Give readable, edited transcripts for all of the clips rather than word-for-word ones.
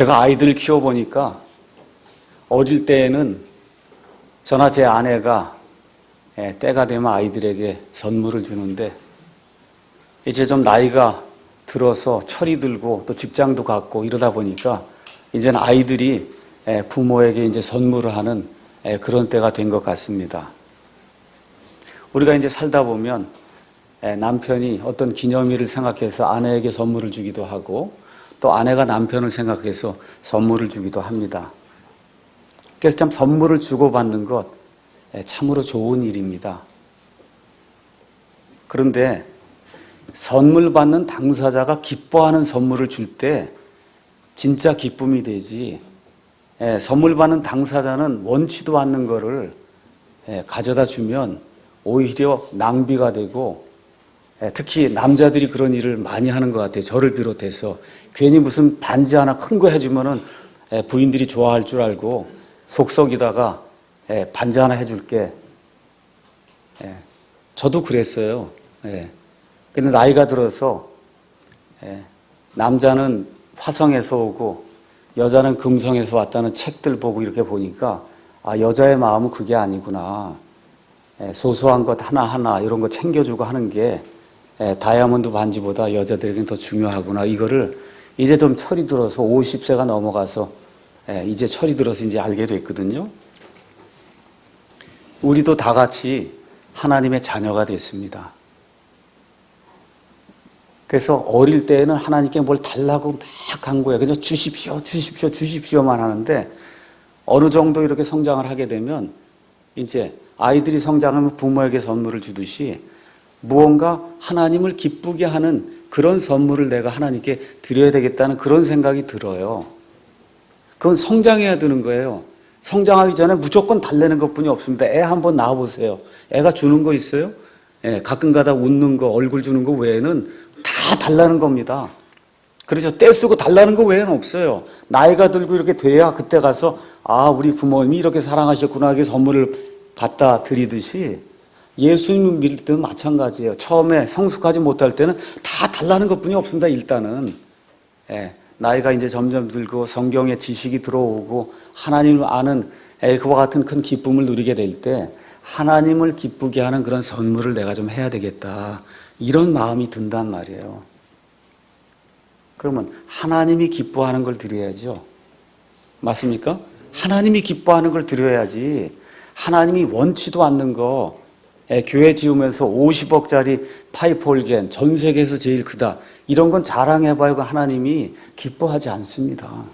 제가 아이들 키워보니까 어릴 때에는 저나 제 아내가 때가 되면 아이들에게 선물을 주는데 이제 좀 나이가 들어서 철이 들고 또 직장도 갖고 이러다 보니까 이제는 아이들이 부모에게 이제 선물을 하는 그런 때가 된 것 같습니다. 우리가 이제 살다 보면 남편이 어떤 기념일을 생각해서 아내에게 선물을 주기도 하고 또 아내가 남편을 생각해서 선물을 주기도 합니다. 그래서 참 선물을 주고받는 것 참으로 좋은 일입니다. 그런데 선물 받는 당사자가 기뻐하는 선물을 줄 때 진짜 기쁨이 되지, 선물 받는 당사자는 원치도 않는 거를 가져다 주면 오히려 낭비가 되고, 특히 남자들이 그런 일을 많이 하는 것 같아요. 저를 비롯해서 괜히 무슨 반지 하나 큰 거 해주면은 부인들이 좋아할 줄 알고 속썩이다가 반지 하나 해줄게. 저도 그랬어요. 근데 나이가 들어서 남자는 화성에서 오고 여자는 금성에서 왔다는 책들 보고 이렇게 보니까 여자의 마음은 그게 아니구나. 소소한 것 하나하나 이런 거 챙겨주고 하는 게 다이아몬드 반지보다 여자들에게는 더 중요하구나. 이거를 이제 좀 철이 들어서 50세가 넘어가서 이제 철이 들어서 이제 알게 됐거든요. 우리도 다 같이 하나님의 자녀가 됐습니다. 그래서 어릴 때에는 하나님께 뭘 달라고 막 한 거예요. 그냥 주십시오, 주십시오, 주십시오만 하는데 어느 정도 이렇게 성장을 하게 되면 이제 아이들이 성장하면 부모에게 선물을 주듯이 무언가 하나님을 기쁘게 하는 그런 선물을 내가 하나님께 드려야 되겠다는 그런 생각이 들어요. 그건 성장해야 되는 거예요. 성장하기 전에 무조건 달래는 것뿐이 없습니다. 애 한번 낳아보세요. 애가 주는 거 있어요? 가끔가다 웃는 거, 얼굴 주는 거 외에는 다 달라는 겁니다. 그렇죠. 떼쓰고 달라는 거 외에는 없어요. 나이가 들고 이렇게 돼야 그때 가서 우리 부모님이 이렇게 사랑하셨구나 하게 선물을 갖다 드리듯이 예수님을 믿을 때는 마찬가지예요. 처음에 성숙하지 못할 때는 다 달라는 것뿐이 없습니다. 일단은 나이가 이제 점점 들고 성경의 지식이 들어오고 하나님을 아는 그와 같은 큰 기쁨을 누리게 될 때 하나님을 기쁘게 하는 그런 선물을 내가 좀 해야 되겠다. 이런 마음이 든단 말이에요. 그러면 하나님이 기뻐하는 걸 드려야죠. 맞습니까? 하나님이 기뻐하는 걸 드려야지. 하나님이 원치도 않는 거, 교회 지으면서 50억짜리 파이프 올겐 전 세계에서 제일 크다. 이런 건 자랑해봐야 하나님이 기뻐하지 않습니다.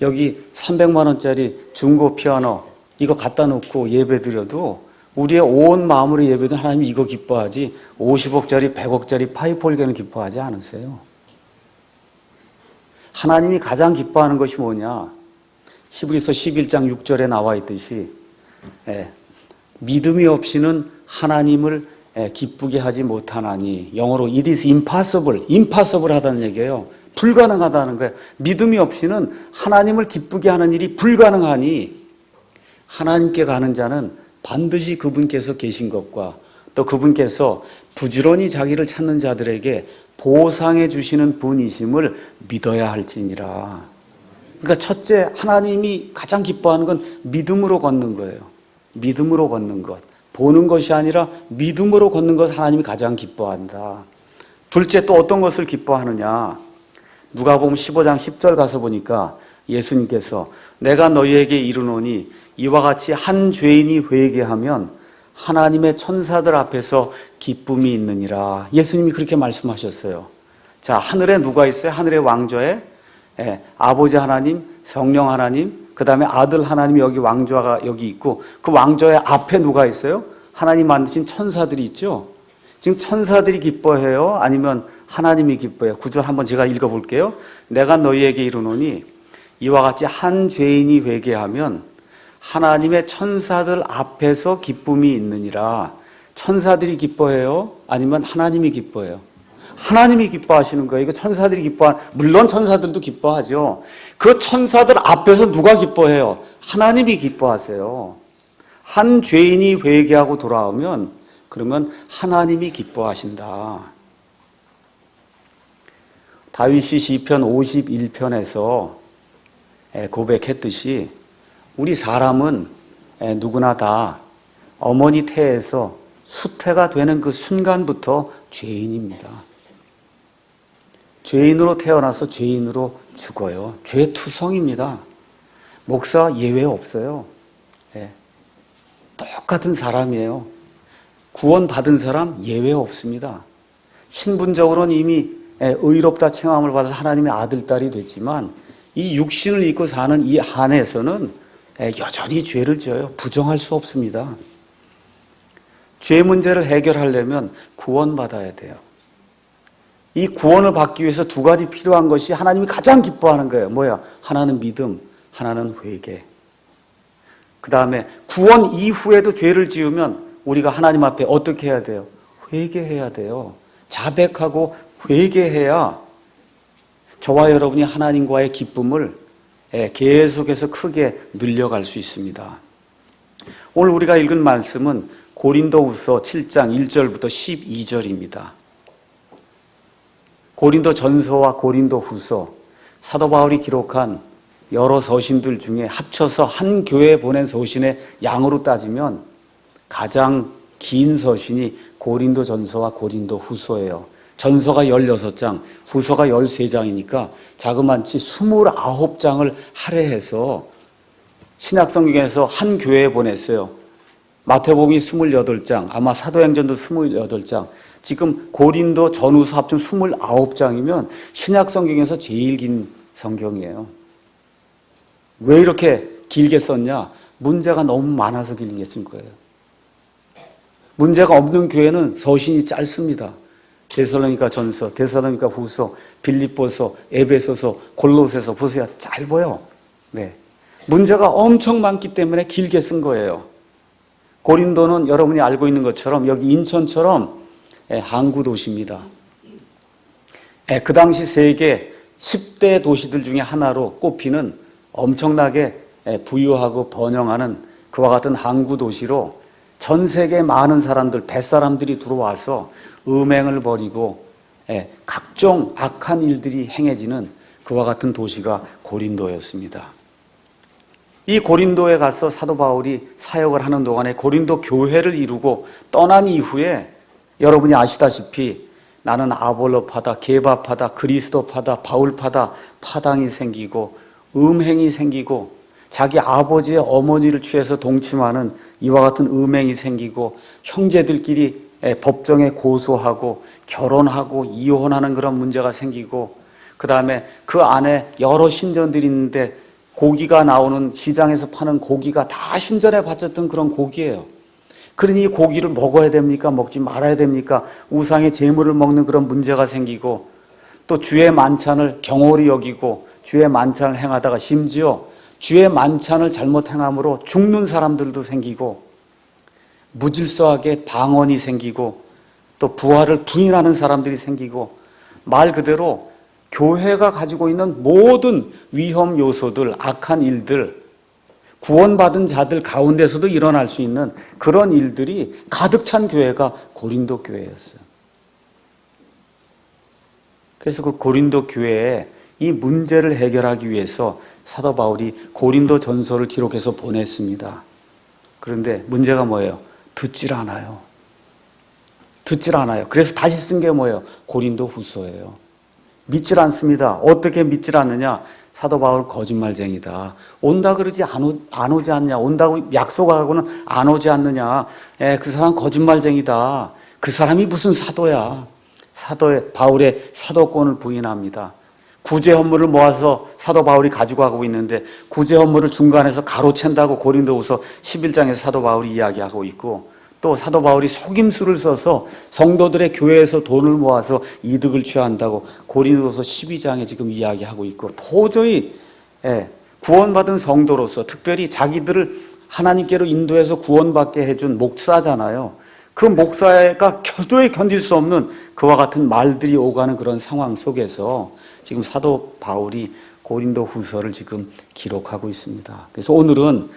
여기 300만 원짜리 중고 피아노 이거 갖다 놓고 예배 드려도 우리의 온 마음으로 예배도 하나님이 이거 기뻐하지 50억짜리 100억짜리 파이프 올겐을 기뻐하지 않으세요. 하나님이 가장 기뻐하는 것이 뭐냐? 히브리서 11장 6절에 나와 있듯이 믿음이 없이는 하나님을 기쁘게 하지 못하나니, 영어로 it is impossible 하다는 얘기예요. 불가능하다는 거예요. 믿음이 없이는 하나님을 기쁘게 하는 일이 불가능하니 하나님께 가는 자는 반드시 그분께서 계신 것과 또 그분께서 부지런히 자기를 찾는 자들에게 보상해 주시는 분이심을 믿어야 할지니라. 그러니까 첫째, 하나님이 가장 기뻐하는 건 믿음으로 걷는 거예요. 믿음으로 걷는 것. 보는 것이 아니라 믿음으로 걷는 것을 하나님이 가장 기뻐한다. 둘째, 또 어떤 것을 기뻐하느냐? 누가복음 15장 10절 가서 보니까 예수님께서 내가 너희에게 이르노니 이와 같이 한 죄인이 회개하면 하나님의 천사들 앞에서 기쁨이 있느니라. 예수님이 그렇게 말씀하셨어요. 자, 하늘에 누가 있어요? 하늘의 왕좌에 아버지 하나님, 성령 하나님, 그 다음에 아들 하나님이 여기 왕좌가 여기 있고 그 왕좌의 앞에 누가 있어요? 하나님 만드신 천사들이 있죠. 지금 천사들이 기뻐해요? 아니면 하나님이 기뻐해요? 구절 한번 제가 읽어볼게요. 내가 너희에게 이르노니 이와 같이 한 죄인이 회개하면 하나님의 천사들 앞에서 기쁨이 있느니라. 천사들이 기뻐해요? 아니면 하나님이 기뻐해요? 하나님이 기뻐하시는 거예요. 이거 천사들이 물론 천사들도 기뻐하죠. 그 천사들 앞에서 누가 기뻐해요? 하나님이 기뻐하세요. 한 죄인이 회개하고 돌아오면 그러면 하나님이 기뻐하신다. 다윗이 시편 51편에서 고백했듯이 우리 사람은 누구나 다 어머니 태에서 수태가 되는 그 순간부터 죄인입니다. 죄인으로 태어나서 죄인으로 죽어요. 죄투성입니다. 목사 예외 없어요. 똑같은 사람이에요. 구원받은 사람 예외 없습니다. 신분적으로는 이미 의롭다 칭함을 받아서 하나님의 아들, 딸이 됐지만 이 육신을 입고 사는 이 안에서는 여전히 죄를 지어요. 부정할 수 없습니다. 죄 문제를 해결하려면 구원받아야 돼요. 이 구원을 받기 위해서 두 가지 필요한 것이 하나님이 가장 기뻐하는 거예요. 뭐야? 하나는 믿음, 하나는 회개. 그 다음에 구원 이후에도 죄를 지으면 우리가 하나님 앞에 어떻게 해야 돼요? 회개해야 돼요. 자백하고 회개해야 저와 여러분이 하나님과의 기쁨을 계속해서 크게 늘려갈 수 있습니다. 오늘 우리가 읽은 말씀은 고린도후서 7장 1절부터 12절입니다. 고린도 전서와 고린도 후서, 사도 바울이 기록한 여러 서신들 중에 합쳐서 한 교회에 보낸 서신의 양으로 따지면 가장 긴 서신이 고린도 전서와 고린도 후서예요. 전서가 16장, 후서가 13장이니까 자그만치 29장을 할애해서 신약성경에서 한 교회에 보냈어요. 마태복음이 28장, 아마 사도행전도 28장, 지금 고린도 전후서 합치면 29장이면 신약성경에서 제일 긴 성경이에요. 왜 이렇게 길게 썼냐? 문제가 너무 많아서 길게 쓴 거예요. 문제가 없는 교회는 서신이 짧습니다. 데살로니가 전서, 데살로니가 후서, 빌립보서, 에베소서, 골로새서 보세요. 짧아요. 네. 문제가 엄청 많기 때문에 길게 쓴 거예요. 고린도는 여러분이 알고 있는 것처럼 여기 인천처럼 항구 도시입니다. 그 당시 세계 10대 도시들 중에 하나로 꼽히는 엄청나게 부유하고 번영하는 그와 같은 항구 도시로 전 세계 많은 사람들, 뱃사람들이 들어와서 음행을 벌이고 각종 악한 일들이 행해지는 그와 같은 도시가 고린도였습니다. 이 고린도에 가서 사도 바울이 사역을 하는 동안에 고린도 교회를 이루고 떠난 이후에 여러분이 아시다시피 나는 아볼로파다, 게바파다, 그리스도파다, 바울파다 파당이 생기고 음행이 생기고 자기 아버지의 어머니를 취해서 동침하는 이와 같은 음행이 생기고 형제들끼리 법정에 고소하고 결혼하고 이혼하는 그런 문제가 생기고 그 다음에 그 안에 여러 신전들이 있는데 고기가 나오는 시장에서 파는 고기가 다 신전에 바쳤던 그런 고기예요. 그러니 이 고기를 먹어야 됩니까? 먹지 말아야 됩니까? 우상의 제물을 먹는 그런 문제가 생기고 또 주의 만찬을 경홀히 여기고 주의 만찬을 행하다가 심지어 주의 만찬을 잘못 행함으로 죽는 사람들도 생기고 무질서하게 방언이 생기고 또 부활을 부인하는 사람들이 생기고 말 그대로 교회가 가지고 있는 모든 위험 요소들, 악한 일들, 구원받은 자들 가운데서도 일어날 수 있는 그런 일들이 가득 찬 교회가 고린도 교회였어요. 그래서 그 고린도 교회에 이 문제를 해결하기 위해서 사도 바울이 고린도 전서를 기록해서 보냈습니다. 그런데 문제가 뭐예요? 듣질 않아요. 듣질 않아요. 그래서 다시 쓴 게 뭐예요? 고린도 후서예요. 믿질 않습니다. 어떻게 믿질 않느냐? 사도 바울 거짓말쟁이다. 온다 그러지 안 오지 않냐? 온다고 약속하고는 안 오지 않느냐? 그 사람 거짓말쟁이다. 그 사람이 무슨 사도야? 바울의 사도권을 부인합니다. 구제 헌물을 모아서 사도 바울이 가지고 가고 있는데 구제 헌물을 중간에서 가로챈다고 고린도후서 11장에서 사도 바울이 이야기하고 있고 또 사도 바울이 속임수를 써서 성도들의 교회에서 돈을 모아서 이득을 취한다고 고린도후서 12장에 지금 이야기하고 있고 도저히 구원받은 성도로서 특별히 자기들을 하나님께로 인도해서 구원받게 해준 목사잖아요. 그 목사가 도저히 견딜 수 없는 그와 같은 말들이 오가는 그런 상황 속에서 지금 사도 바울이 고린도 후서를 지금 기록하고 있습니다. 그래서 오늘은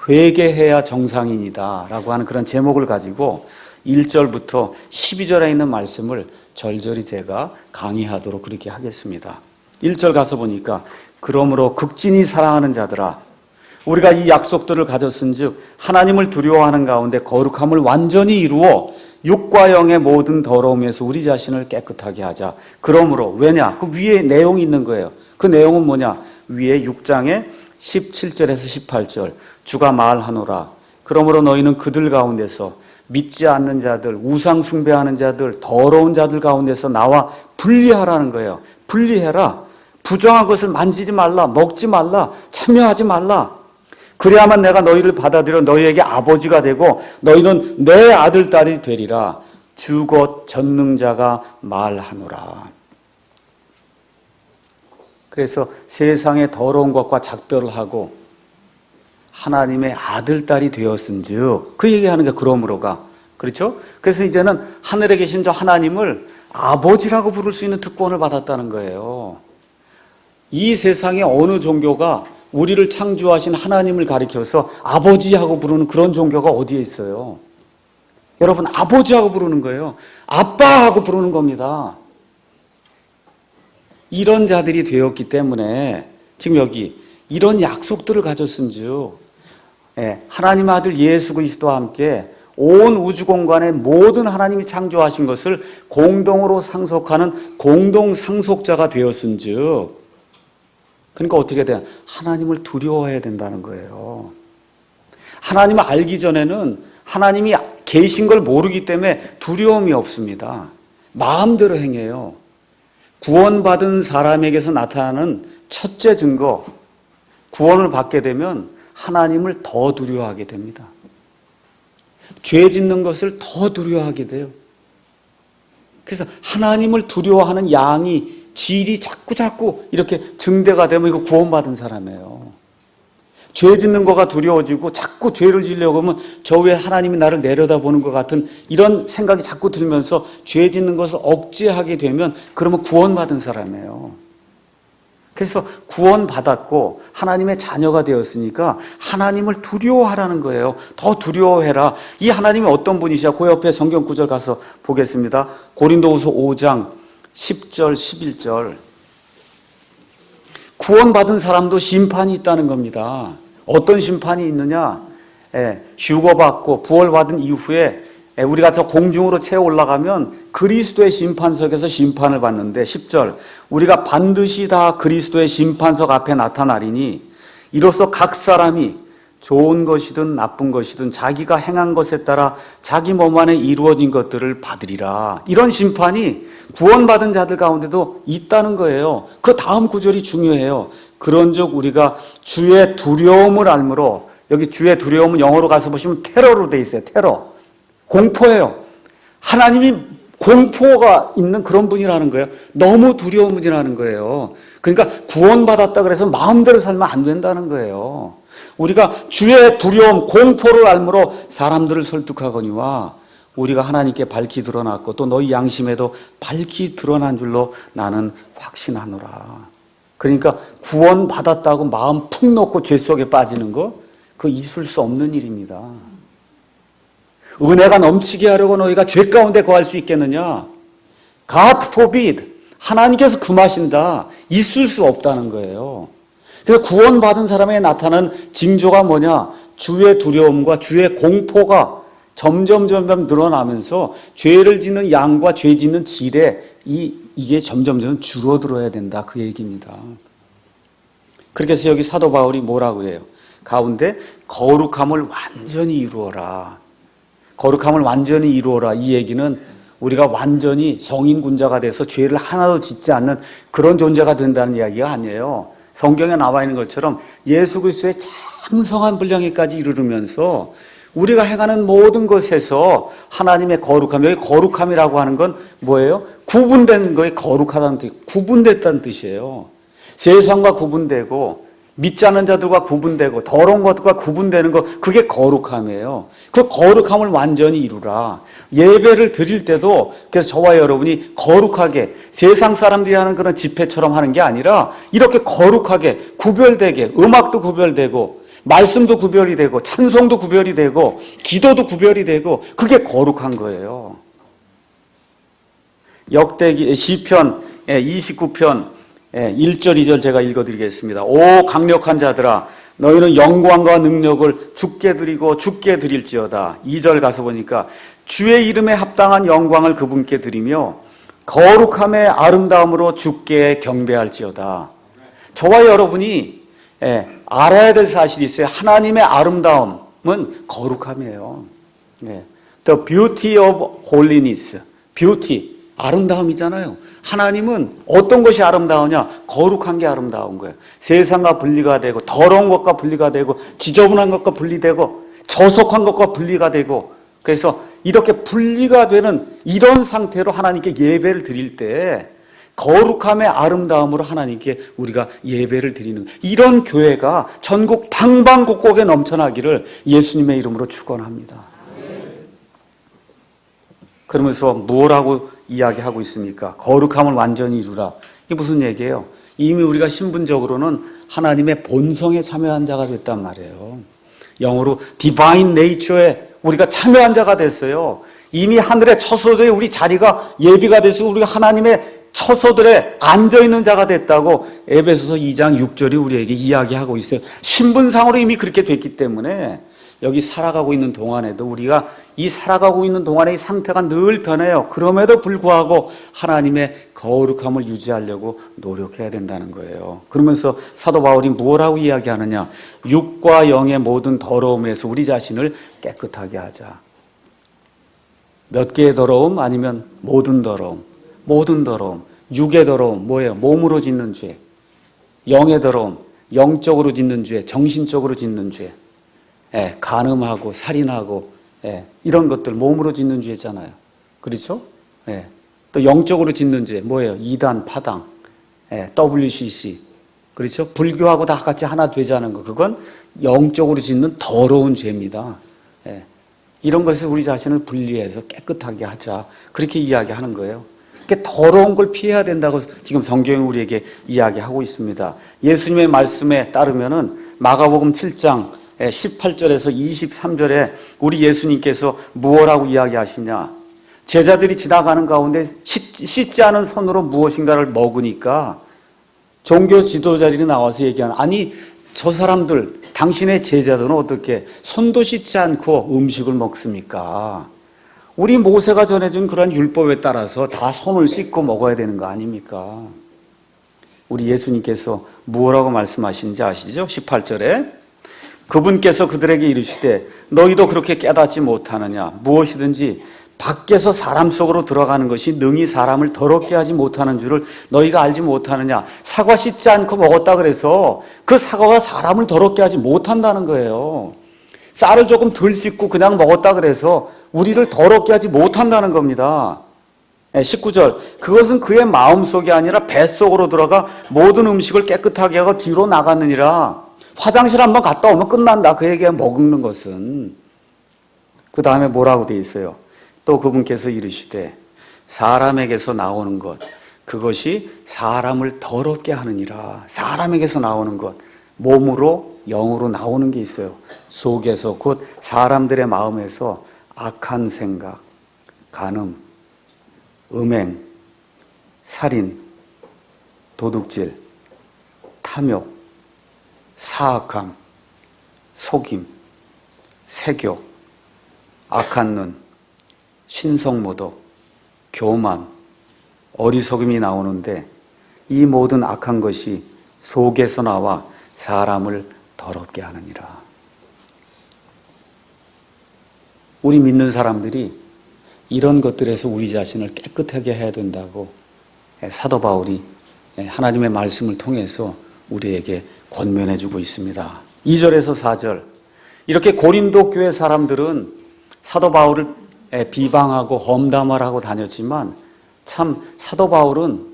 회개해야 정상인이다 라고 하는 그런 제목을 가지고 1절부터 12절에 있는 말씀을 절절히 제가 강의하도록 그렇게 하겠습니다. 1절 가서 보니까 그러므로 극진히 사랑하는 자들아 우리가 이 약속들을 가졌은즉 하나님을 두려워하는 가운데 거룩함을 완전히 이루어 육과 영의 모든 더러움에서 우리 자신을 깨끗하게 하자. 그러므로 왜냐? 그 위에 내용이 있는 거예요. 그 내용은 뭐냐? 위에 6장의 17절에서 18절 주가 말하노라. 그러므로 너희는 그들 가운데서 믿지 않는 자들, 우상 숭배하는 자들, 더러운 자들 가운데서 나와 분리하라는 거예요. 분리해라. 부정한 것을 만지지 말라. 먹지 말라. 참여하지 말라. 그래야만 내가 너희를 받아들여 너희에게 아버지가 되고 너희는 내 아들, 딸이 되리라. 주 곧 전능자가 말하노라. 그래서 세상의 더러운 것과 작별을 하고 하나님의 아들, 딸이 되었은즉 그 얘기하는 게 그러므로가 그렇죠? 그래서 이제는 하늘에 계신 저 하나님을 아버지라고 부를 수 있는 특권을 받았다는 거예요. 이 세상의 어느 종교가 우리를 창조하신 하나님을 가리켜서 아버지하고 부르는 그런 종교가 어디에 있어요? 여러분, 아버지하고 부르는 거예요. 아빠하고 부르는 겁니다. 이런 자들이 되었기 때문에 지금 여기 이런 약속들을 가졌은즉 하나님 아들 예수 그리스도와 함께 온 우주 공간의 모든 하나님이 창조하신 것을 공동으로 상속하는 공동 상속자가 되었은즉 그러니까 어떻게 돼요? 하나님을 두려워해야 된다는 거예요. 하나님을 알기 전에는 하나님이 계신 걸 모르기 때문에 두려움이 없습니다. 마음대로 행해요. 구원받은 사람에게서 나타나는 첫째 증거, 구원을 받게 되면 하나님을 더 두려워하게 됩니다. 죄 짓는 것을 더 두려워하게 돼요. 그래서 하나님을 두려워하는 양이 질이 자꾸 이렇게 증대가 되면 이거 구원받은 사람이에요. 죄 짓는 거가 두려워지고 자꾸 죄를 지으려고 하면 저 왜 하나님이 나를 내려다보는 것 같은 이런 생각이 자꾸 들면서 죄 짓는 것을 억제하게 되면 그러면 구원받은 사람이에요. 그래서 구원받았고 하나님의 자녀가 되었으니까 하나님을 두려워하라는 거예요. 더 두려워해라. 이 하나님이 어떤 분이시야? 그 옆에 성경 구절 가서 보겠습니다. 고린도후서 5장 10절, 11절. 구원받은 사람도 심판이 있다는 겁니다. 어떤 심판이 있느냐? 휴거받고 부활받은 이후에 우리가 저 공중으로 채 올라가면 그리스도의 심판석에서 심판을 받는데 10절. 우리가 반드시 다 그리스도의 심판석 앞에 나타나리니 이로써 각 사람이 좋은 것이든 나쁜 것이든 자기가 행한 것에 따라 자기 몸 안에 이루어진 것들을 받으리라. 이런 심판이 구원받은 자들 가운데도 있다는 거예요. 그 다음 구절이 중요해요. 그런즉 우리가 주의 두려움을 알므로, 여기 주의 두려움은 영어로 가서 보시면 테러로 돼 있어요. 테러. 공포예요. 하나님이 공포가 있는 그런 분이라는 거예요. 너무 두려운 분이라는 거예요. 그러니까 구원받았다 그래서 마음대로 살면 안 된다는 거예요. 우리가 주의 두려움, 공포를 알므로 사람들을 설득하거니와 우리가 하나님께 밝히 드러났고 또 너희 양심에도 밝히 드러난 줄로 나는 확신하노라. 그러니까 구원받았다고 마음 푹 놓고 죄 속에 빠지는 거, 그거 있을 수 없는 일입니다. 은혜가 넘치게 하려고 너희가 죄 가운데 거할 수 있겠느냐? God forbid. 하나님께서 금하신다. 있을 수 없다는 거예요. 그래서 구원받은 사람에게 나타나는 징조가 뭐냐? 주의 두려움과 주의 공포가 점점 늘어나면서 죄를 짓는 양과 죄 짓는 질에 이게 점점 줄어들어야 된다. 그 얘기입니다. 그렇게 해서 여기 사도 바울이 뭐라고 해요? 가운데 거룩함을 완전히 이루어라. 거룩함을 완전히 이루어라. 이 얘기는 우리가 완전히 성인군자가 돼서 죄를 하나도 짓지 않는 그런 존재가 된다는 이야기가 아니에요. 성경에 나와 있는 것처럼 예수 그리스도의 장성한 분량에까지 이르르면서 우리가 행하는 모든 것에서 하나님의 거룩함, 여기 거룩함이라고 하는 건 뭐예요? 구분된 거에 거룩하다는 뜻, 구분됐다는 뜻이에요. 세상과 구분되고 믿지 않는 자들과 구분되고 더러운 것과 구분되는 것, 그게 거룩함이에요. 그 거룩함을 완전히 이루라. 예배를 드릴 때도 그래서 저와 여러분이 거룩하게 세상 사람들이 하는 그런 집회처럼 하는 게 아니라 이렇게 거룩하게 구별되게, 음악도 구별되고 말씀도 구별이 되고 찬송도 구별이 되고 기도도 구별이 되고 그게 거룩한 거예요. 역대기 시편 29편 1절 2절 제가 읽어드리겠습니다. 오 강력한 자들아 너희는 영광과 능력을 주께 드리고 주께 드릴지어다. 2절 가서 보니까 주의 이름에 합당한 영광을 그분께 드리며 거룩함의 아름다움으로 주께 경배할지어다. 저와 여러분이 알아야 될 사실이 있어요. 하나님의 아름다움은 거룩함이에요. The beauty of holiness. beauty, 아름다움이잖아요. 하나님은 어떤 것이 아름다우냐? 거룩한 게 아름다운 거예요. 세상과 분리가 되고 더러운 것과 분리가 되고 지저분한 것과 분리되고 저속한 것과 분리가 되고 그래서 이렇게 분리가 되는 이런 상태로 하나님께 예배를 드릴 때 거룩함의 아름다움으로 하나님께 우리가 예배를 드리는 이런 교회가 전국 방방곡곡에 넘쳐나기를 예수님의 이름으로 축원합니다. 그러면서 뭐라고 이야기하고 있습니까? 거룩함을 완전히 이루라. 이게 무슨 얘기예요? 이미 우리가 신분적으로는 하나님의 본성에 참여한 자가 됐단 말이에요. 영어로 divine nature에 우리가 참여한 자가 됐어요. 이미 하늘의 처소들에 우리 자리가 예비가 돼서 우리가 하나님의 처소들에 앉아있는 자가 됐다고 에베소서 2장 6절이 우리에게 이야기하고 있어요. 신분상으로 이미 그렇게 됐기 때문에 여기 살아가고 있는 동안에도 우리가 이 살아가고 있는 동안의 이 상태가 늘 변해요. 그럼에도 불구하고 하나님의 거룩함을 유지하려고 노력해야 된다는 거예요. 그러면서 사도 바울이 뭐라고 이야기하느냐? 육과 영의 모든 더러움에서 우리 자신을 깨끗하게 하자. 몇 개의 더러움? 아니면 모든 더러움? 모든 더러움. 육의 더러움 뭐예요? 몸으로 짓는 죄. 영의 더러움, 영적으로 짓는 죄, 정신적으로 짓는 죄. 간음하고 살인하고 이런 것들 몸으로 짓는 죄잖아요. 그렇죠? 또 영적으로 짓는 죄 뭐예요? 이단, 파당, WCC. 그렇죠? 불교하고 다 같이 하나 되자는 거. 그건 영적으로 짓는 더러운 죄입니다. 이런 것을 우리 자신을 분리해서 깨끗하게 하자. 그렇게 이야기하는 거예요. 더러운 걸 피해야 된다고 지금 성경이 우리에게 이야기하고 있습니다. 예수님의 말씀에 따르면은 마가복음 7장 18절에서 23절에 우리 예수님께서 무엇라고 이야기하시냐? 제자들이 지나가는 가운데 씻지 않은 손으로 무엇인가를 먹으니까 종교 지도자들이 나와서 얘기하는, 아니 저 사람들 당신의 제자들은 어떻게 손도 씻지 않고 음식을 먹습니까? 우리 모세가 전해준 그런 율법에 따라서 다 손을 씻고 먹어야 되는 거 아닙니까? 우리 예수님께서 무엇라고 말씀하시는지 아시죠? 18절에 그분께서 그들에게 이르시되 너희도 그렇게 깨닫지 못하느냐? 무엇이든지 밖에서 사람 속으로 들어가는 것이 능히 사람을 더럽게 하지 못하는 줄을 너희가 알지 못하느냐? 사과 씻지 않고 먹었다 그래서 그 사과가 사람을 더럽게 하지 못한다는 거예요. 쌀을 조금 덜 씻고 그냥 먹었다 그래서 우리를 더럽게 하지 못한다는 겁니다. 19절 그것은 그의 마음속이 아니라 뱃속으로 들어가 모든 음식을 깨끗하게 하고 뒤로 나갔느니라. 화장실 한번 갔다 오면 끝난다. 그에게 먹는 것은. 그 다음에 뭐라고 되어 있어요? 또 그분께서 이르시되 사람에게서 나오는 것 그것이 사람을 더럽게 하느니라. 사람에게서 나오는 것 몸으로 영으로 나오는 게 있어요. 속에서 곧 사람들의 마음에서 악한 생각, 간음, 음행, 살인, 도둑질, 탐욕, 사악함, 속임, 세욕, 악한 눈, 신성모독, 교만, 어리석음이 나오는데 이 모든 악한 것이 속에서 나와 사람을 더럽게 하느니라. 우리 믿는 사람들이 이런 것들에서 우리 자신을 깨끗하게 해야 된다고 사도 바울이 하나님의 말씀을 통해서 우리에게 권면해 주고 있습니다. 2절에서 4절 이렇게 고린도 교회 사람들은 사도 바울을 비방하고 험담하고 다녔지만 참 사도 바울은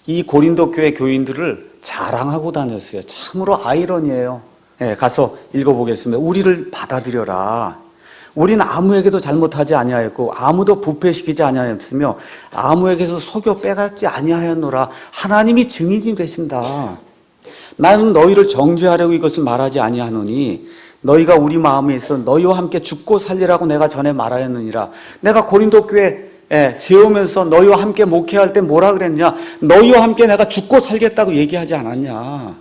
이 고린도 교회 교인들을 자랑하고 다녔어요. 참으로 아이러니예요. 가서 읽어보겠습니다. 우리를 받아들여라. 우리는 아무에게도 잘못하지 아니하였고 아무도 부패시키지 아니하였으며 아무에게서 속여 빼앗지 아니하였노라. 하나님이 증인이 되신다. 나는 너희를 정죄하려고 이것을 말하지 아니하노니 너희가 우리 마음에 있어 너희와 함께 죽고 살리라고 내가 전에 말하였느니라. 내가 고린도 교회에 세우면서 너희와 함께 목회할 때 뭐라 그랬냐? 너희와 함께 내가 죽고 살겠다고 얘기하지 않았냐?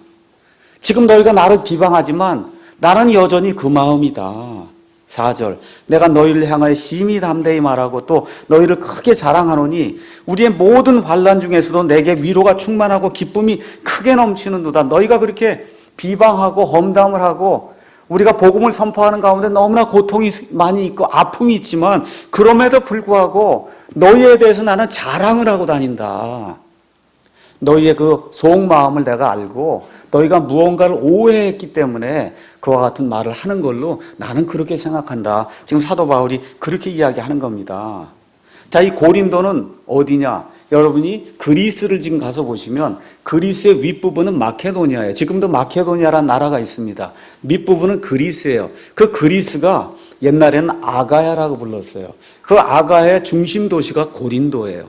지금 너희가 나를 비방하지만 나는 여전히 그 마음이다. 4절, 내가 너희를 향하여 심히 담대히 말하고 또 너희를 크게 자랑하노니 우리의 모든 환난 중에서도 내게 위로가 충만하고 기쁨이 크게 넘치는도다. 너희가 그렇게 비방하고 험담을 하고 우리가 복음을 선포하는 가운데 너무나 고통이 많이 있고 아픔이 있지만 그럼에도 불구하고 너희에 대해서 나는 자랑을 하고 다닌다. 너희의 그 속마음을 내가 알고 너희가 무언가를 오해했기 때문에 그와 같은 말을 하는 걸로 나는 그렇게 생각한다. 지금 사도 바울이 그렇게 이야기하는 겁니다. 자, 이 고린도는 어디냐? 여러분이 그리스를 지금 가서 보시면 그리스의 윗부분은 마케도니아예요. 지금도 마케도니아라는 나라가 있습니다. 밑부분은 그리스예요. 그 그리스가 옛날에는 아가야라고 불렀어요. 그 아가야의 중심 도시가 고린도예요.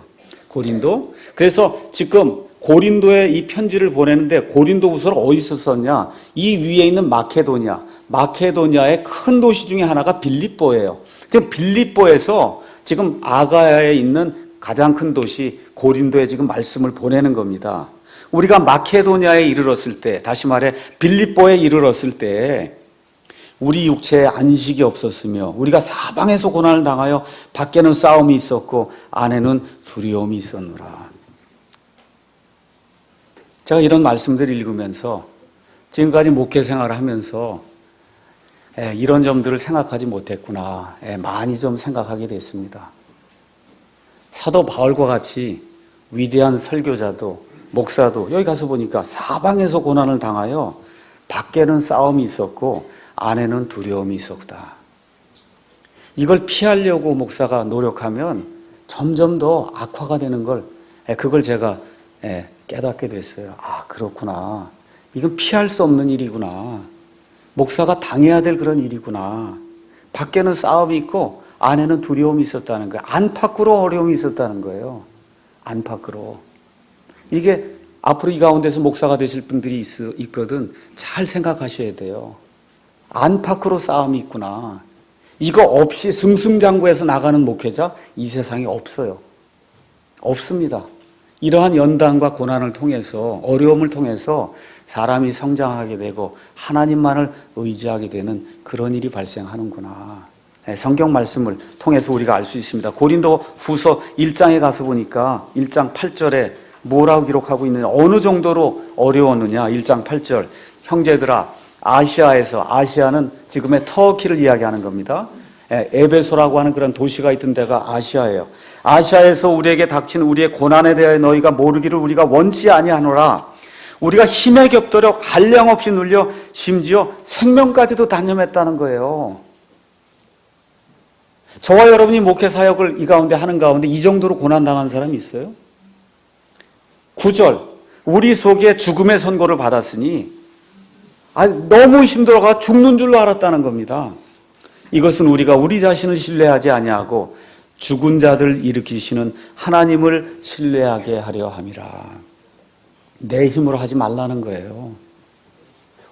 고린도. 그래서 지금 고린도에 이 편지를 보내는데 고린도후서를 어디서 썼냐? 이 위에 있는 마케도니아. 마케도니아의 큰 도시 중에 하나가 빌립보예요. 지금 빌립보에서 지금 아가야에 있는 가장 큰 도시 고린도에 지금 말씀을 보내는 겁니다. 우리가 마케도니아에 이르렀을 때, 다시 말해 빌립보에 이르렀을 때 우리 육체에 안식이 없었으며 우리가 사방에서 고난을 당하여 밖에는 싸움이 있었고 안에는 두려움이 있었노라. 제가 이런 말씀들을 읽으면서 지금까지 목회 생활을 하면서 이런 점들을 생각하지 못했구나. 많이 좀 생각하게 됐습니다. 사도 바울과 같이 위대한 설교자도 목사도 여기 가서 보니까 사방에서 고난을 당하여 밖에는 싸움이 있었고 안에는 두려움이 있었다. 이걸 피하려고 목사가 노력하면 점점 더 악화가 되는 걸 그걸 제가 깨닫게 됐어요. 아, 그렇구나. 이건 피할 수 없는 일이구나. 목사가 당해야 될 그런 일이구나. 밖에는 싸움이 있고 안에는 두려움이 있었다는 거예요. 안팎으로 어려움이 있었다는 거예요. 안팎으로. 이게 앞으로 이 가운데서 목사가 되실 분들이 있거든. 잘 생각하셔야 돼요. 안팎으로 싸움이 있구나. 이거 없이 승승장구해서 나가는 목회자 이 세상에 없어요. 없습니다. 이러한 연단과 고난을 통해서 어려움을 통해서 사람이 성장하게 되고 하나님만을 의지하게 되는 그런 일이 발생하는구나. 성경 말씀을 통해서 우리가 알 수 있습니다. 고린도 후서 1장에 가서 보니까 1장 8절에 뭐라고 기록하고 있느냐, 어느 정도로 어려웠느냐. 1장 8절, 형제들아 아시아에서, 아시아는 지금의 터키를 이야기하는 겁니다. 에베소라고 하는 그런 도시가 있던 데가 아시아예요. 아시아에서 우리에게 닥친 우리의 고난에 대하여 너희가 모르기를 우리가 원치 아니하노라. 우리가 힘에 겹도록 한량없이 눌려 심지어 생명까지도 단념했다는 거예요. 저와 여러분이 목회 사역을 이 가운데 하는 가운데 이 정도로 고난당한 사람이 있어요? 9절, 우리 속에 죽음의 선고를 받았으니 너무 힘들어가 죽는 줄로 알았다는 겁니다. 이것은 우리가 우리 자신을 신뢰하지 아니하고 죽은 자들 일으키시는 하나님을 신뢰하게 하려 함이라. 내 힘으로 하지 말라는 거예요.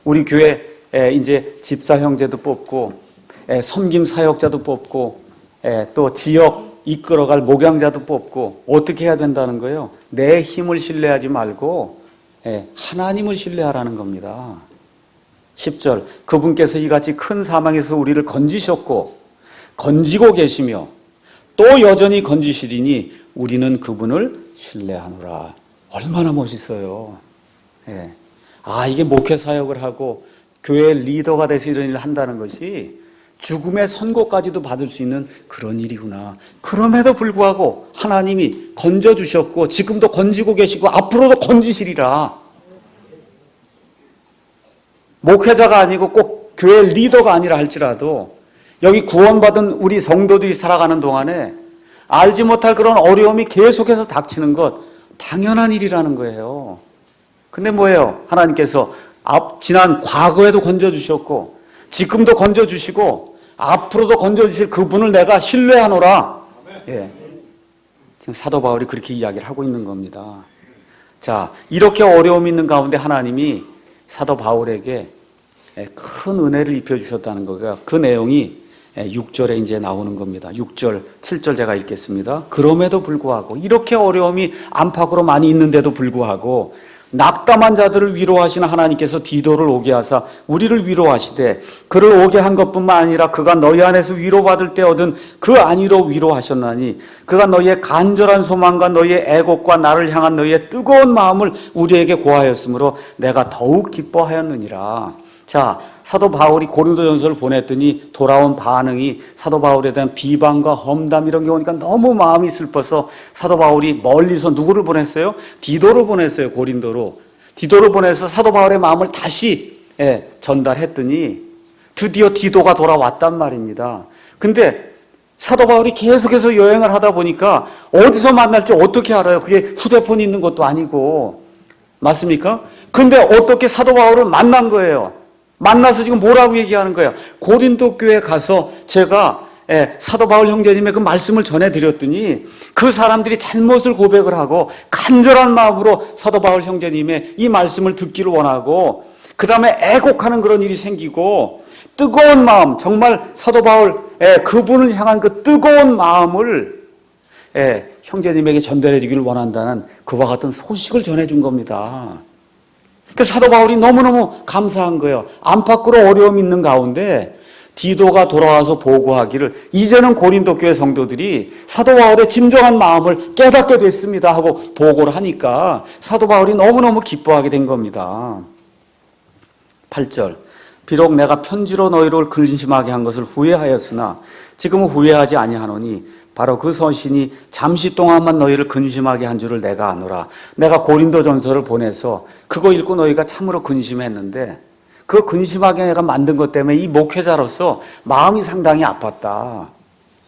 우리 교회에 이제 집사 형제도 뽑고 섬김 사역자도 뽑고 또 지역 이끌어갈 목양자도 뽑고 어떻게 해야 된다는 거예요? 내 힘을 신뢰하지 말고 하나님을 신뢰하라는 겁니다. 10절, 그분께서 이같이 큰 사망에서 우리를 건지셨고 건지고 계시며 또 여전히 건지시리니 우리는 그분을 신뢰하노라. 얼마나 멋있어요. 이게 목회 사역을 하고 교회 리더가 돼서 이런 일을 한다는 것이 죽음의 선고까지도 받을 수 있는 그런 일이구나. 그럼에도 불구하고 하나님이 건져주셨고 지금도 건지고 계시고 앞으로도 건지시리라. 목회자가 아니고 꼭 교회 리더가 아니라 할지라도 여기 구원받은 우리 성도들이 살아가는 동안에 알지 못할 그런 어려움이 계속해서 닥치는 것 당연한 일이라는 거예요. 근데 뭐예요? 하나님께서 지난 과거에도 건져주셨고 지금도 건져주시고 앞으로도 건져주실 그분을 내가 신뢰하노라. 지금 사도 바울이 그렇게 이야기를 하고 있는 겁니다. 자, 이렇게 어려움이 있는 가운데 하나님이 사도 바울에게 큰 은혜를 입혀주셨다는 거가 그 내용이 6절에 이제 나오는 겁니다. 6절, 7절 제가 읽겠습니다. 그럼에도 불구하고 이렇게 어려움이 안팎으로 많이 있는데도 불구하고 낙담한 자들을 위로하시는 하나님께서 디도를 오게 하사 우리를 위로하시되 그를 오게 한 것뿐만 아니라 그가 너희 안에서 위로받을 때 얻은 그 안위로 위로하셨나니 그가 너희의 간절한 소망과 너희의 애곡과 나를 향한 너희의 뜨거운 마음을 우리에게 고하였으므로 내가 더욱 기뻐하였느니라. 자, 사도 바울이 고린도전서를 보냈더니 돌아온 반응이 사도 바울에 대한 비방과 험담 이런 게 오니까 너무 마음이 슬퍼서 사도 바울이 멀리서 누구를 보냈어요? 디도를 보냈어요. 고린도로. 디도를 보내서 사도 바울의 마음을 다시 전달했더니 드디어 디도가 돌아왔단 말입니다. 근데 사도 바울이 계속해서 여행을 하다 보니까 어디서 만날지 어떻게 알아요? 그게 휴대폰이 있는 것도 아니고. 맞습니까? 근데 어떻게 사도 바울을 만난 거예요? 만나서 지금 뭐라고 얘기하는 거예요? 고린도 교회에 가서 제가 사도 바울 형제님의 그 말씀을 전해드렸더니 그 사람들이 잘못을 고백을 하고 간절한 마음으로 사도 바울 형제님의 이 말씀을 듣기를 원하고 그 다음에 애곡하는 그런 일이 생기고 뜨거운 마음, 정말 사도 바울 그분을 향한 그 뜨거운 마음을 형제님에게 전달해 주기를 원한다는 그와 같은 소식을 전해준 겁니다. 그래서 사도 바울이 너무너무 감사한 거예요. 안팎으로 어려움이 있는 가운데 디도가 돌아와서 보고하기를 이제는 고린도 교회 성도들이 사도 바울의 진정한 마음을 깨닫게 됐습니다 하고 보고를 하니까 사도 바울이 너무너무 기뻐하게 된 겁니다. 8절 비록 내가 편지로 너희를 근심하게 한 것을 후회하였으나 지금은 후회하지 아니하노니 바로 그 서신이 잠시 동안만 너희를 근심하게 한 줄을 내가 아노라. 내가 고린도전서를 보내서 그거 읽고 너희가 참으로 근심했는데 그 근심하게 내가 만든 것 때문에 이 목회자로서 마음이 상당히 아팠다.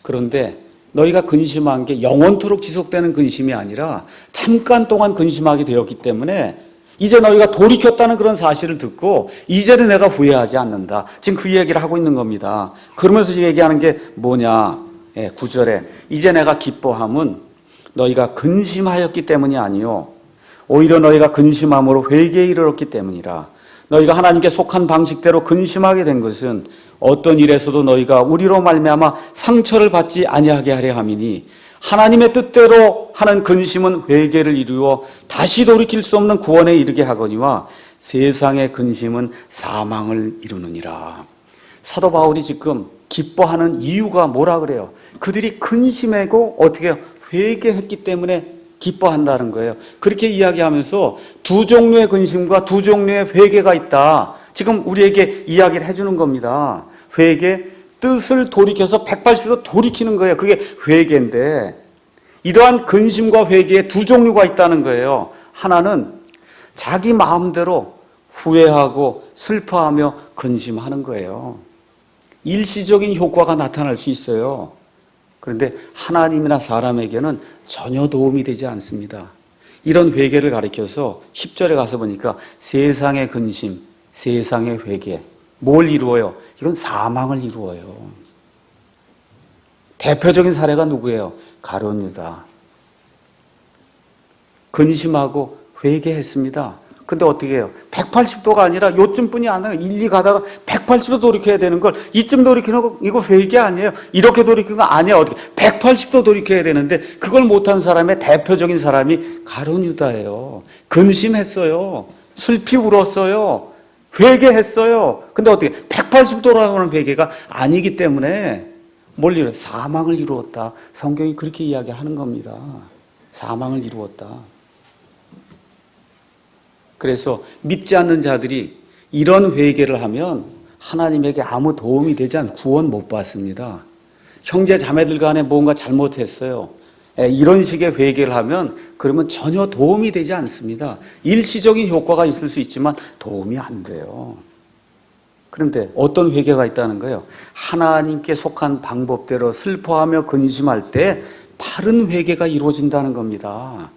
그런데 너희가 근심한 게 영원토록 지속되는 근심이 아니라 잠깐 동안 근심하게 되었기 때문에 이제 너희가 돌이켰다는 그런 사실을 듣고 이제는 내가 후회하지 않는다. 지금 그 얘기를 하고 있는 겁니다. 그러면서 얘기하는 게 뭐냐? 9절에 이제 내가 기뻐함은 너희가 근심하였기 때문이 아니요 오히려 너희가 근심함으로 회개에 이르렀기 때문이라. 너희가 하나님께 속한 방식대로 근심하게 된 것은 어떤 일에서도 너희가 우리로 말미암아 상처를 받지 아니하게 하려 함이니 하나님의 뜻대로 하는 근심은 회개를 이루어 다시 돌이킬 수 없는 구원에 이르게 하거니와 세상의 근심은 사망을 이루느니라. 사도 바울이 지금 기뻐하는 이유가 뭐라 그래요? 그들이 근심하고 어떻게 회개했기 때문에 기뻐한다는 거예요. 그렇게 이야기하면서 두 종류의 근심과 두 종류의 회개가 있다. 지금 우리에게 이야기를 해주는 겁니다. 회개, 뜻을 돌이켜서 180도 돌이키는 거예요. 그게 회개인데 이러한 근심과 회개에 두 종류가 있다는 거예요. 하나는 자기 마음대로 후회하고 슬퍼하며 근심하는 거예요. 일시적인 효과가 나타날 수 있어요. 그런데 하나님이나 사람에게는 전혀 도움이 되지 않습니다. 이런 회개를 가리켜서 10절에 가서 보니까 세상의 근심, 세상의 회개, 뭘 이루어요? 이건 사망을 이루어요. 대표적인 사례가 누구예요? 가룟 유다. 근심하고 회개했습니다. 근데 어떻게 해요? 180도가 아니라 요쯤뿐이 아니라 1, 2 가다가 180도 돌이켜야 되는 걸 이쯤 돌이키는 거 이거 회개 아니에요? 이렇게 돌이키는 거 아니에요. 어떻게 180도 돌이켜야 되는데 그걸 못한 사람의 대표적인 사람이 가룟 유다예요. 근심했어요. 슬피 울었어요. 회개했어요. 근데 어떻게 180도라는 회개가 아니기 때문에 뭘 이루어? 사망을 이루었다. 성경이 그렇게 이야기하는 겁니다. 사망을 이루었다. 그래서 믿지 않는 자들이 이런 회개를 하면 하나님에게 아무 도움이 되지 않고 구원 못 받습니다. 형제 자매들 간에 뭔가 잘못했어요. 이런 식의 회개를 하면 그러면 전혀 도움이 되지 않습니다. 일시적인 효과가 있을 수 있지만 도움이 안 돼요. 그런데 어떤 회개가 있다는 거예요? 하나님께 속한 방법대로 슬퍼하며 근심할 때 바른 회개가 이루어진다는 겁니다.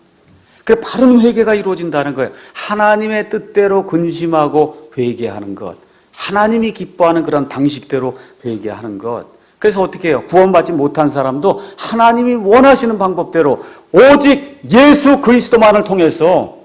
그 바른 회개가 이루어진다는 거예요. 하나님의 뜻대로 근심하고 회개하는 것. 하나님이 기뻐하는 그런 방식대로 회개하는 것. 그래서 어떻게 해요? 구원받지 못한 사람도 하나님이 원하시는 방법대로 오직 예수 그리스도만을 통해서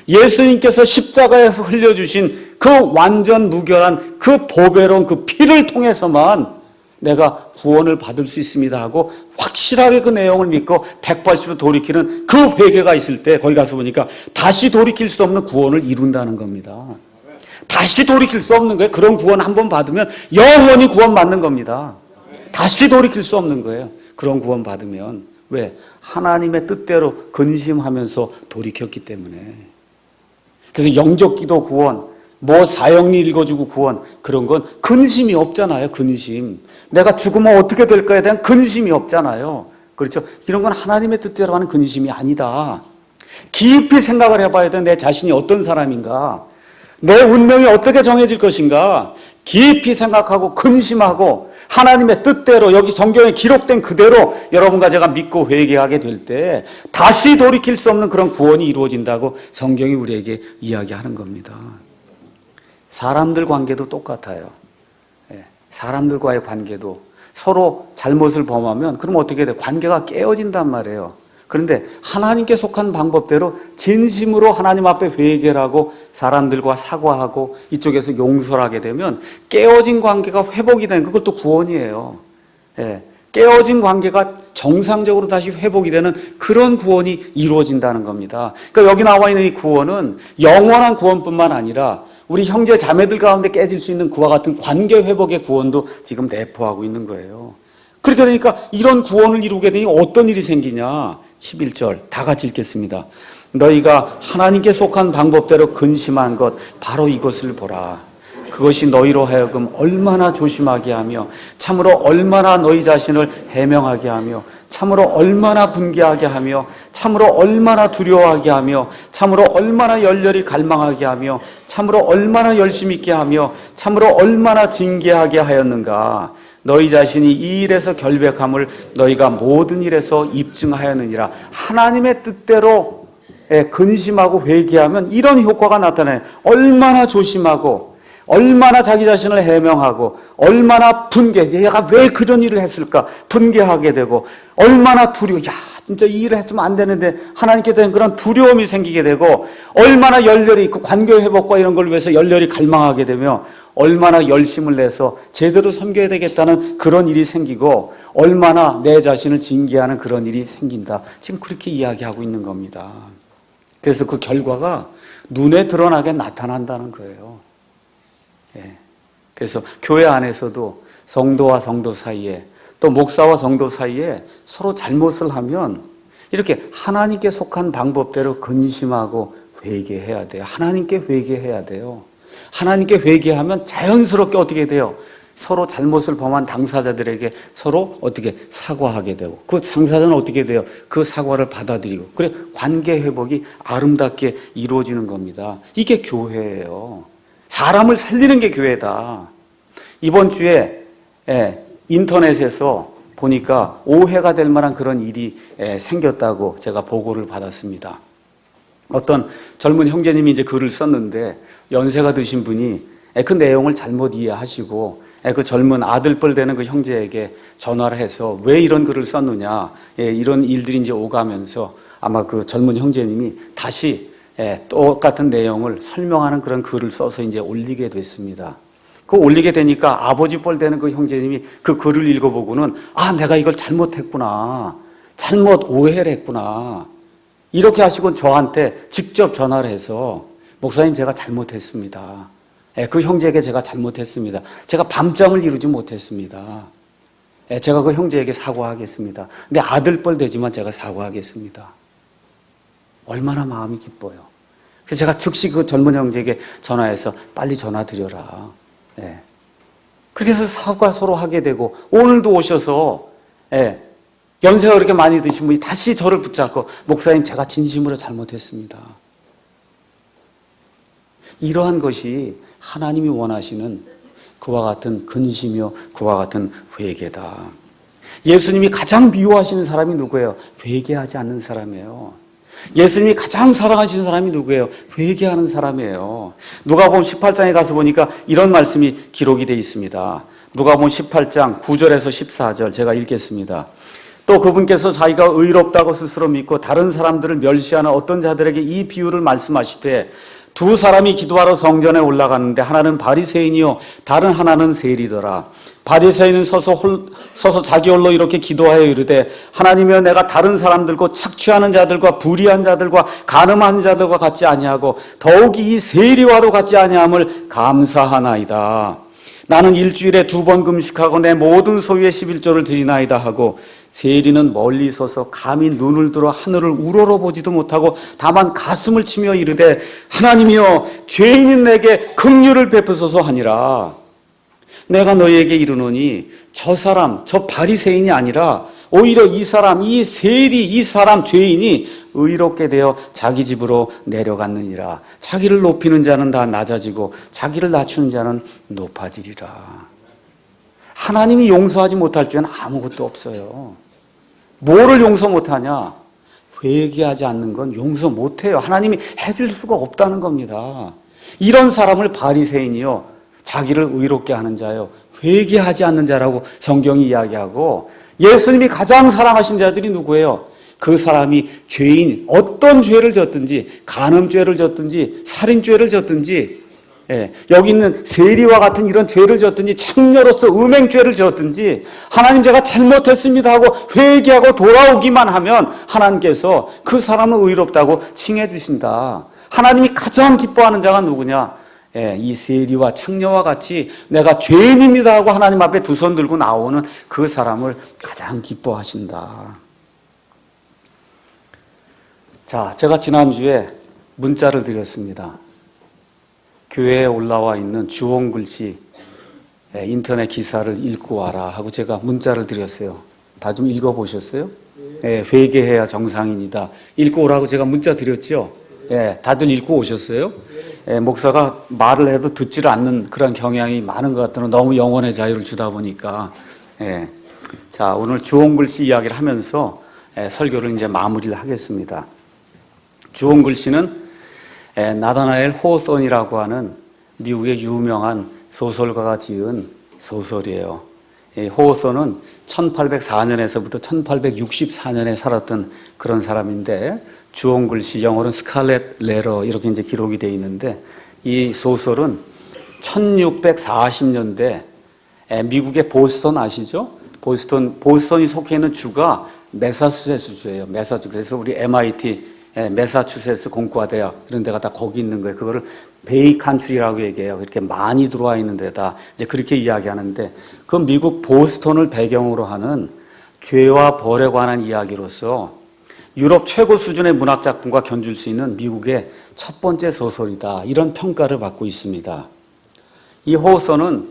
예수님께서 십자가에서 흘려주신 그 완전 무결한 그 보배로운 그 피를 통해서만 내가 구원을 받을 수 있습니다 하고 확실하게 그 내용을 믿고 180도 돌이키는 그 회개가 있을 때 거기 가서 보니까 다시 돌이킬 수 없는 구원을 이룬다는 겁니다. 다시 돌이킬 수 없는 거예요. 그런 구원 한번 받으면 영원히 구원받는 겁니다. 다시 돌이킬 수 없는 거예요. 그런 구원 받으면. 왜? 하나님의 뜻대로 근심하면서 돌이켰기 때문에. 그래서 영적기도 구원, 뭐 사형리 읽어주고 구원, 그런 건 근심이 없잖아요. 근심. 내가 죽으면 어떻게 될 거에 대한 근심이 없잖아요. 그렇죠? 이런 건 하나님의 뜻대로 하는 근심이 아니다. 깊이 생각을 해봐야 돼. 내 자신이 어떤 사람인가? 내 운명이 어떻게 정해질 것인가? 깊이 생각하고 근심하고 하나님의 뜻대로 여기 성경에 기록된 그대로 여러분과 제가 믿고 회개하게 될 때 다시 돌이킬 수 없는 그런 구원이 이루어진다고 성경이 우리에게 이야기하는 겁니다. 사람들 관계도 똑같아요. 사람들과의 관계도 서로 잘못을 범하면 그럼 어떻게 돼요? 관계가 깨어진단 말이에요. 그런데 하나님께 속한 방법대로 진심으로 하나님 앞에 회개를 하고 사람들과 사과하고 이쪽에서 용서를 하게 되면 깨어진 관계가 회복이 되는 그것도 구원이에요. 깨어진 관계가 정상적으로 다시 회복이 되는 그런 구원이 이루어진다는 겁니다. 그러니까 여기 나와 있는 이 구원은 영원한 구원뿐만 아니라 우리 형제 자매들 가운데 깨질 수 있는 그와 같은 관계 회복의 구원도 지금 내포하고 있는 거예요. 그렇게 되니까 이런 구원을 이루게 되니 어떤 일이 생기냐? 11절 다 같이 읽겠습니다. 너희가 하나님께 속한 방법대로 근심한 것 바로 이것을 보라. 그것이 너희로 하여금 얼마나 조심하게 하며 참으로 얼마나 너희 자신을 해명하게 하며 참으로 얼마나 분개하게 하며 참으로 얼마나 두려워하게 하며 참으로 얼마나 열렬히 갈망하게 하며 참으로 얼마나 열심 있게 하며 참으로 얼마나 징계하게 하였는가. 너희 자신이 이 일에서 결백함을 너희가 모든 일에서 입증하였느니라. 하나님의 뜻대로 근심하고 회개하면 이런 효과가 나타나요. 얼마나 조심하고 얼마나 자기 자신을 해명하고 얼마나 분개, 얘가 왜 그런 일을 했을까 분개하게 되고 얼마나 두려워, 야 진짜 이 일을 했으면 안 되는데 하나님께 대한 그런 두려움이 생기게 되고 얼마나 열렬히 그 관계 회복과 이런 걸 위해서 열렬히 갈망하게 되며 얼마나 열심을 내서 제대로 섬겨야 되겠다는 그런 일이 생기고 얼마나 내 자신을 징계하는 그런 일이 생긴다. 지금 그렇게 이야기하고 있는 겁니다. 그래서 그 결과가 눈에 드러나게 나타난다는 거예요. 그래서 교회 안에서도 성도와 성도 사이에 또 목사와 성도 사이에 서로 잘못을 하면 이렇게 하나님께 속한 방법대로 근심하고 회개해야 돼요. 하나님께 회개해야 돼요. 하나님께 회개하면 자연스럽게 어떻게 돼요? 서로 잘못을 범한 당사자들에게 서로 어떻게 사과하게 되고 그 당사자는 어떻게 돼요? 그 사과를 받아들이고 그래 관계 회복이 아름답게 이루어지는 겁니다. 이게 교회예요. 사람을 살리는 게 교회다. 이번 주에 인터넷에서 보니까 오해가 될 만한 그런 일이 생겼다고 제가 보고를 받았습니다. 어떤 젊은 형제님이 이제 글을 썼는데 연세가 드신 분이 그 내용을 잘못 이해하시고 그 젊은 아들뻘 되는 그 형제에게 전화를 해서 왜 이런 글을 썼느냐 이런 일들이 이제 오가면서 아마 그 젊은 형제님이 다시 똑같은 내용을 설명하는 그런 글을 써서 이제 올리게 됐습니다. 그 올리게 되니까 아버지 뻘 되는 그 형제님이 그 글을 읽어보고는 아 내가 이걸 잘못했구나, 잘못 오해를 했구나 이렇게 하시고 저한테 직접 전화를 해서 목사님 제가 잘못했습니다. 그 형제에게 제가 잘못했습니다. 제가 밤잠을 이루지 못했습니다. 제가 그 형제에게 사과하겠습니다. 근데 아들뻘 되지만 제가 사과하겠습니다. 얼마나 마음이 기뻐요. 그래서 제가 즉시 그 젊은 형제에게 전화해서 빨리 전화 드려라. 그렇게 해서 사과 서로 하게 되고 오늘도 오셔서 연세가 그렇게 많이 드신 분이 다시 저를 붙잡고 목사님 제가 진심으로 잘못했습니다. 이러한 것이 하나님이 원하시는 그와 같은 근심이요 그와 같은 회개다. 예수님이 가장 미워하시는 사람이 누구예요? 회개하지 않는 사람이에요. 예수님이 가장 사랑하시는 사람이 누구예요? 회개하는 사람이에요. 누가복음 18장에 가서 보니까 이런 말씀이 기록이 되어 있습니다. 누가복음 18장 9절에서 14절 제가 읽겠습니다. 또 그분께서 자기가 의롭다고 스스로 믿고 다른 사람들을 멸시하는 어떤 자들에게 이 비유를 말씀하시되 두 사람이 기도하러 성전에 올라갔는데 하나는 바리새인이요 다른 하나는 세리더라. 바리새인은 서서 자기 홀로 이렇게 기도하여 이르되 하나님이여 내가 다른 사람들과 착취하는 자들과 불의한 자들과 간음한 자들과 같지 아니하고 더욱이 이 세리와도 같지 아니함을 감사하나이다. 나는 일주일에 2번 금식하고 내 모든 소유의 11조를 드리나이다 하고 세리는 멀리 서서 감히 눈을 들어 하늘을 우러러보지도 못하고 다만 가슴을 치며 이르되 하나님이여 죄인인 내게 긍휼을 베푸소서 하니라. 내가 너희에게 이르노니 저 사람 저 바리새인이 아니라 오히려 이 사람 이 세리 이 사람 죄인이 의롭게 되어 자기 집으로 내려갔느니라. 자기를 높이는 자는 다 낮아지고 자기를 낮추는 자는 높아지리라. 하나님이 용서하지 못할 죄는 아무것도 없어요. 뭐를 용서 못하냐? 회개하지 않는 건 용서 못해요. 하나님이 해줄 수가 없다는 겁니다. 이런 사람을 바리새인이요 자기를 의롭게 하는 자요 회개하지 않는 자라고 성경이 이야기하고, 예수님이 가장 사랑하신 자들이 누구예요? 그 사람이 죄인, 어떤 죄를 졌든지 간음죄를 졌든지 살인죄를 졌든지 여기 있는 세리와 같은 이런 죄를 졌든지 창녀로서 음행죄를 졌든지 하나님 제가 잘못했습니다 하고 회개하고 돌아오기만 하면 하나님께서 그 사람은 의롭다고 칭해 주신다. 하나님이 가장 기뻐하는 자가 누구냐? 이 세리와 창녀와 같이 내가 죄인입니다 하고 하나님 앞에 두 손 들고 나오는 그 사람을 가장 기뻐하신다. 자, 제가 지난주에 문자를 드렸습니다. 교회에 올라와 있는 주홍 글씨 인터넷 기사를 읽고 와라 하고 제가 문자를 드렸어요. 다 좀 읽어보셨어요? 회개해야 정상인이다. 읽고 오라고 제가 문자 드렸죠? 다들 읽고 오셨어요? 목사가 말을 해도 듣지를 않는 그런 경향이 많은 것 같아요. 너무 영혼의 자유를 주다 보니까. 자, 오늘 주홍 글씨 이야기를 하면서 설교를 이제 마무리를 하겠습니다. 주홍 글씨는 나다나엘 호손이라고 하는 미국의 유명한 소설가가 지은 소설이에요. 호손은 1804년에서부터 1864년에 살았던 그런 사람인데, 주홍 글씨 영어로는 스칼렛 레터 이렇게 이제 기록이 되어 있는데, 이 소설은 1640년대 미국의 보스턴 아시죠? 보스턴이 속해 있는 주가 매사추세츠주예요. 그래서 우리 MIT 매사추세츠 공과대학 그런 데가 다 거기 있는 거예요. 그거를 베이 컨트리라고 얘기해요. 그렇게 많이 들어와 있는 데다 이제 그렇게 이야기하는데, 그 미국 보스턴을 배경으로 하는 죄와 벌에 관한 이야기로서 유럽 최고 수준의 문학 작품과 견줄 수 있는 미국의 첫 번째 소설이다, 이런 평가를 받고 있습니다. 이 호소는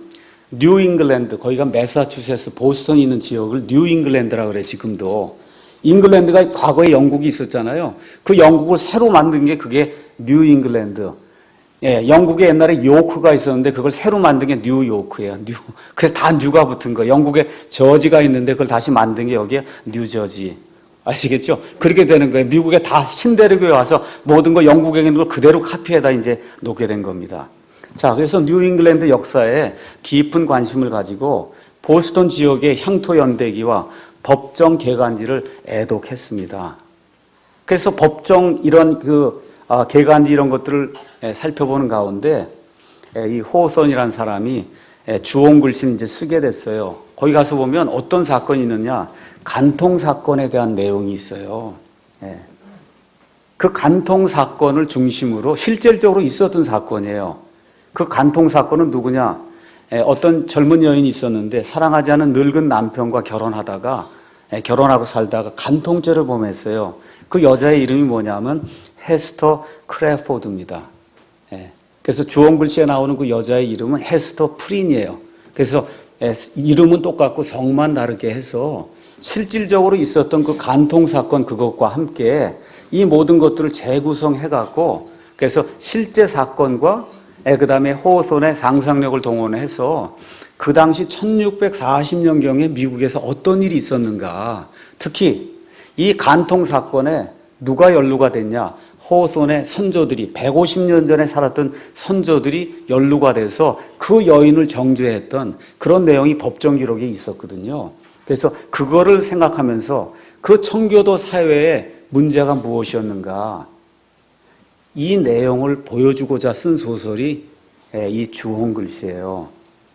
뉴 잉글랜드, 거기가 매사추세츠 보스턴이 있는 지역을 뉴 잉글랜드라고 그래. 지금도 잉글랜드가 과거에 영국이 있었잖아요. 그 영국을 새로 만든 게 그게 뉴 잉글랜드. 영국에 옛날에 요크가 있었는데 그걸 새로 만든 게 뉴요크예요. 그래서 다 뉴가 붙은 거예요. 영국에 저지가 있는데 그걸 다시 만든 게 여기에 뉴저지. 아시겠죠? 그렇게 되는 거예요. 미국에 다 신대륙에 와서 모든 거 영국에 있는 걸 그대로 카피해다 이제 놓게 된 겁니다. 자, 그래서 뉴 잉글랜드 역사에 깊은 관심을 가지고 보스턴 지역의 향토 연대기와 법정 개간지를 애독했습니다. 그래서 법정 이런 개간지 이런 것들을 살펴보는 가운데 이 호손이라는 사람이 주홍 글씨를 이제 쓰게 됐어요. 거기 가서 보면 어떤 사건이 있느냐, 간통 사건에 대한 내용이 있어요. 그 간통 사건을 중심으로 실질적으로 있었던 사건이에요. 그 간통 사건은 누구냐? 어떤 젊은 여인이 있었는데 사랑하지 않은 늙은 남편과 결혼하고 살다가 간통죄를 범했어요. 그 여자의 이름이 뭐냐면 헤스터 크래포드입니다. 그래서 주홍 글씨에 나오는 그 여자의 이름은 헤스터 프린이에요. 그래서 이름은 똑같고 성만 다르게 해서 실질적으로 있었던 그 간통 사건 그것과 함께 이 모든 것들을 재구성해갖고, 그래서 실제 사건과 그 다음에 호손의 상상력을 동원해서 그 당시 1640년경에 미국에서 어떤 일이 있었는가, 특히 이 간통 사건에 누가 연루가 됐냐, 호손의 선조들이 150년 전에 살았던 선조들이 연루가 돼서 그 여인을 정죄했던 그런 내용이 법정 기록에 있었거든요. 그래서 그거를 생각하면서 그 청교도 사회의 문제가 무엇이었는가, 이 내용을 보여주고자 쓴 소설이 이 주홍글씨예요.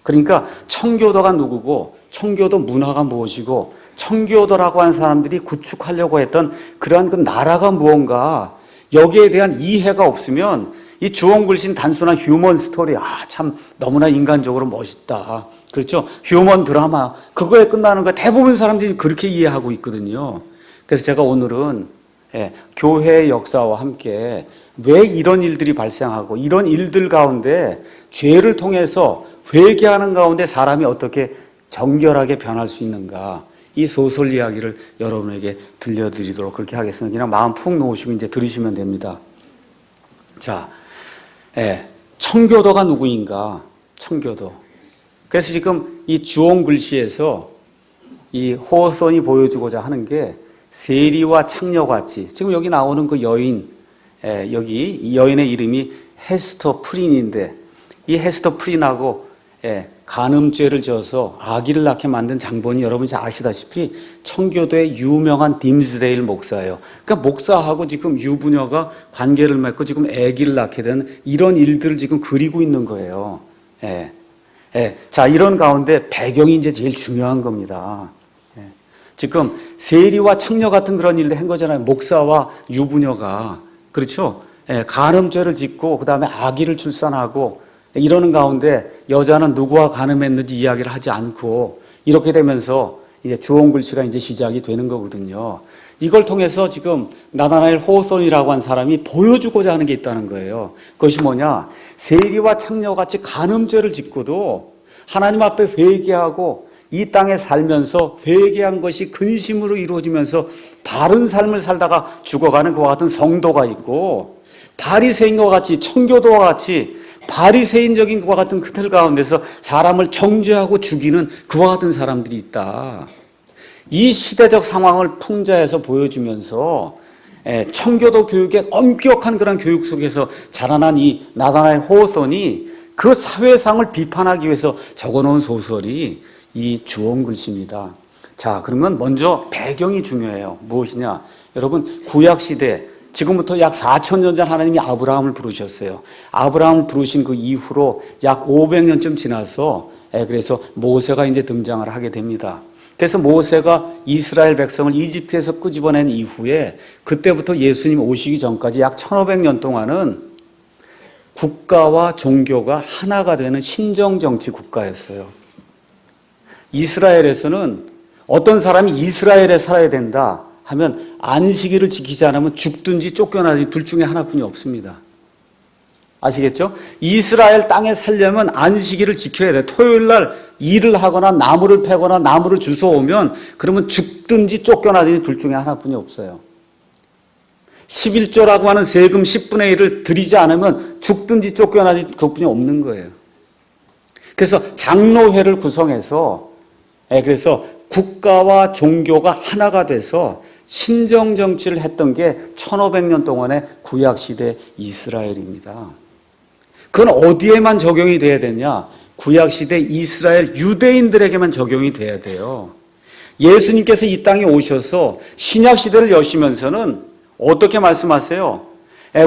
그러니까 청교도가 누구고 청교도 문화가 무엇이고 청교도라고 하는 사람들이 구축하려고 했던 그러한 그 나라가 무언가, 여기에 대한 이해가 없으면 이 주홍글씨는 단순한 휴먼 스토리, 참 너무나 인간적으로 멋있다, 그렇죠? 휴먼 드라마, 그거에 끝나는 거 대부분 사람들이 그렇게 이해하고 있거든요. 그래서 제가 오늘은 교회의 역사와 함께 왜 이런 일들이 발생하고 이런 일들 가운데 죄를 통해서 회개하는 가운데 사람이 어떻게 정결하게 변할 수 있는가, 이 소설 이야기를 여러분에게 들려드리도록 그렇게 하겠습니다. 그냥 마음 푹 놓으시고 이제 들으시면 됩니다. 자, 청교도가 누구인가? 청교도. 그래서 지금 이 주홍글씨에서 이 호선이 보여주고자 하는 게 세리와 창녀같이, 지금 여기 나오는 그 여인, 여기 이 여인의 이름이 헤스터 프린인데, 이 헤스터 프린하고 간음죄를 지어서 아기를 낳게 만든 장본이 여러분이 잘 아시다시피 청교도의 유명한 딤스데일 목사예요. 그러니까 목사하고 지금 유부녀가 관계를 맺고 지금 아기를 낳게 된 이런 일들을 지금 그리고 있는 거예요. 자, 이런 가운데 배경이 이제 제일 중요한 겁니다. 지금 세리와 창녀 같은 그런 일을 한 거잖아요. 목사와 유부녀가. 그렇죠? 간음죄를 짓고 그 다음에 아기를 출산하고 이러는 가운데 여자는 누구와 간음했는지 이야기를 하지 않고 이렇게 되면서 이제 주홍글씨가 이제 시작이 되는 거거든요. 이걸 통해서 지금 나다나엘 호손이라고 한 사람이 보여주고자 하는 게 있다는 거예요. 그것이 뭐냐? 세리와 창녀같이 간음죄를 짓고도 하나님 앞에 회개하고 이 땅에 살면서 회개한 것이 근심으로 이루어지면서 바른 삶을 살다가 죽어가는 그와 같은 성도가 있고, 바리새인과 같이 청교도와 같이 바리새인적인 그와 같은 그들 가운데서 사람을 정죄하고 죽이는 그와 같은 사람들이 있다. 이 시대적 상황을 풍자해서 보여주면서 청교도 교육의 엄격한 그런 교육 속에서 자라난 이 나다나엘 호손이 그 사회상을 비판하기 위해서 적어놓은 소설이 이 주홍글씨입니다. 자, 그러면 먼저 배경이 중요해요. 무엇이냐? 여러분, 구약시대, 지금부터 약 4,000년 전 하나님이 아브라함을 부르셨어요. 아브라함을 부르신 그 이후로 약 500년쯤 지나서 그래서 모세가 이제 등장을 하게 됩니다. 그래서 모세가 이스라엘 백성을 이집트에서 끄집어낸 이후에 그때부터 예수님 오시기 전까지 약 1500년 동안은 국가와 종교가 하나가 되는 신정정치 국가였어요. 이스라엘에서는 어떤 사람이 이스라엘에 살아야 된다 하면 안식일을 지키지 않으면 죽든지 쫓겨나든지 둘 중에 하나뿐이 없습니다. 아시겠죠? 이스라엘 땅에 살려면 안식일을 지켜야 돼. 토요일 날 일을 하거나 나무를 패거나 나무를 주워오면 그러면 죽든지 쫓겨나든지 둘 중에 하나뿐이 없어요. 11조라고 하는 세금 10분의 1을 드리지 않으면 죽든지 쫓겨나든지 그것뿐이 없는 거예요. 그래서 장로회를 구성해서 그래서 국가와 종교가 하나가 돼서 신정정치를 했던 게 1500년 동안의 구약시대 이스라엘입니다. 그건 어디에만 적용이 돼야 되냐? 구약시대 이스라엘 유대인들에게만 적용이 돼야 돼요. 예수님께서 이 땅에 오셔서 신약시대를 여시면서는 어떻게 말씀하세요?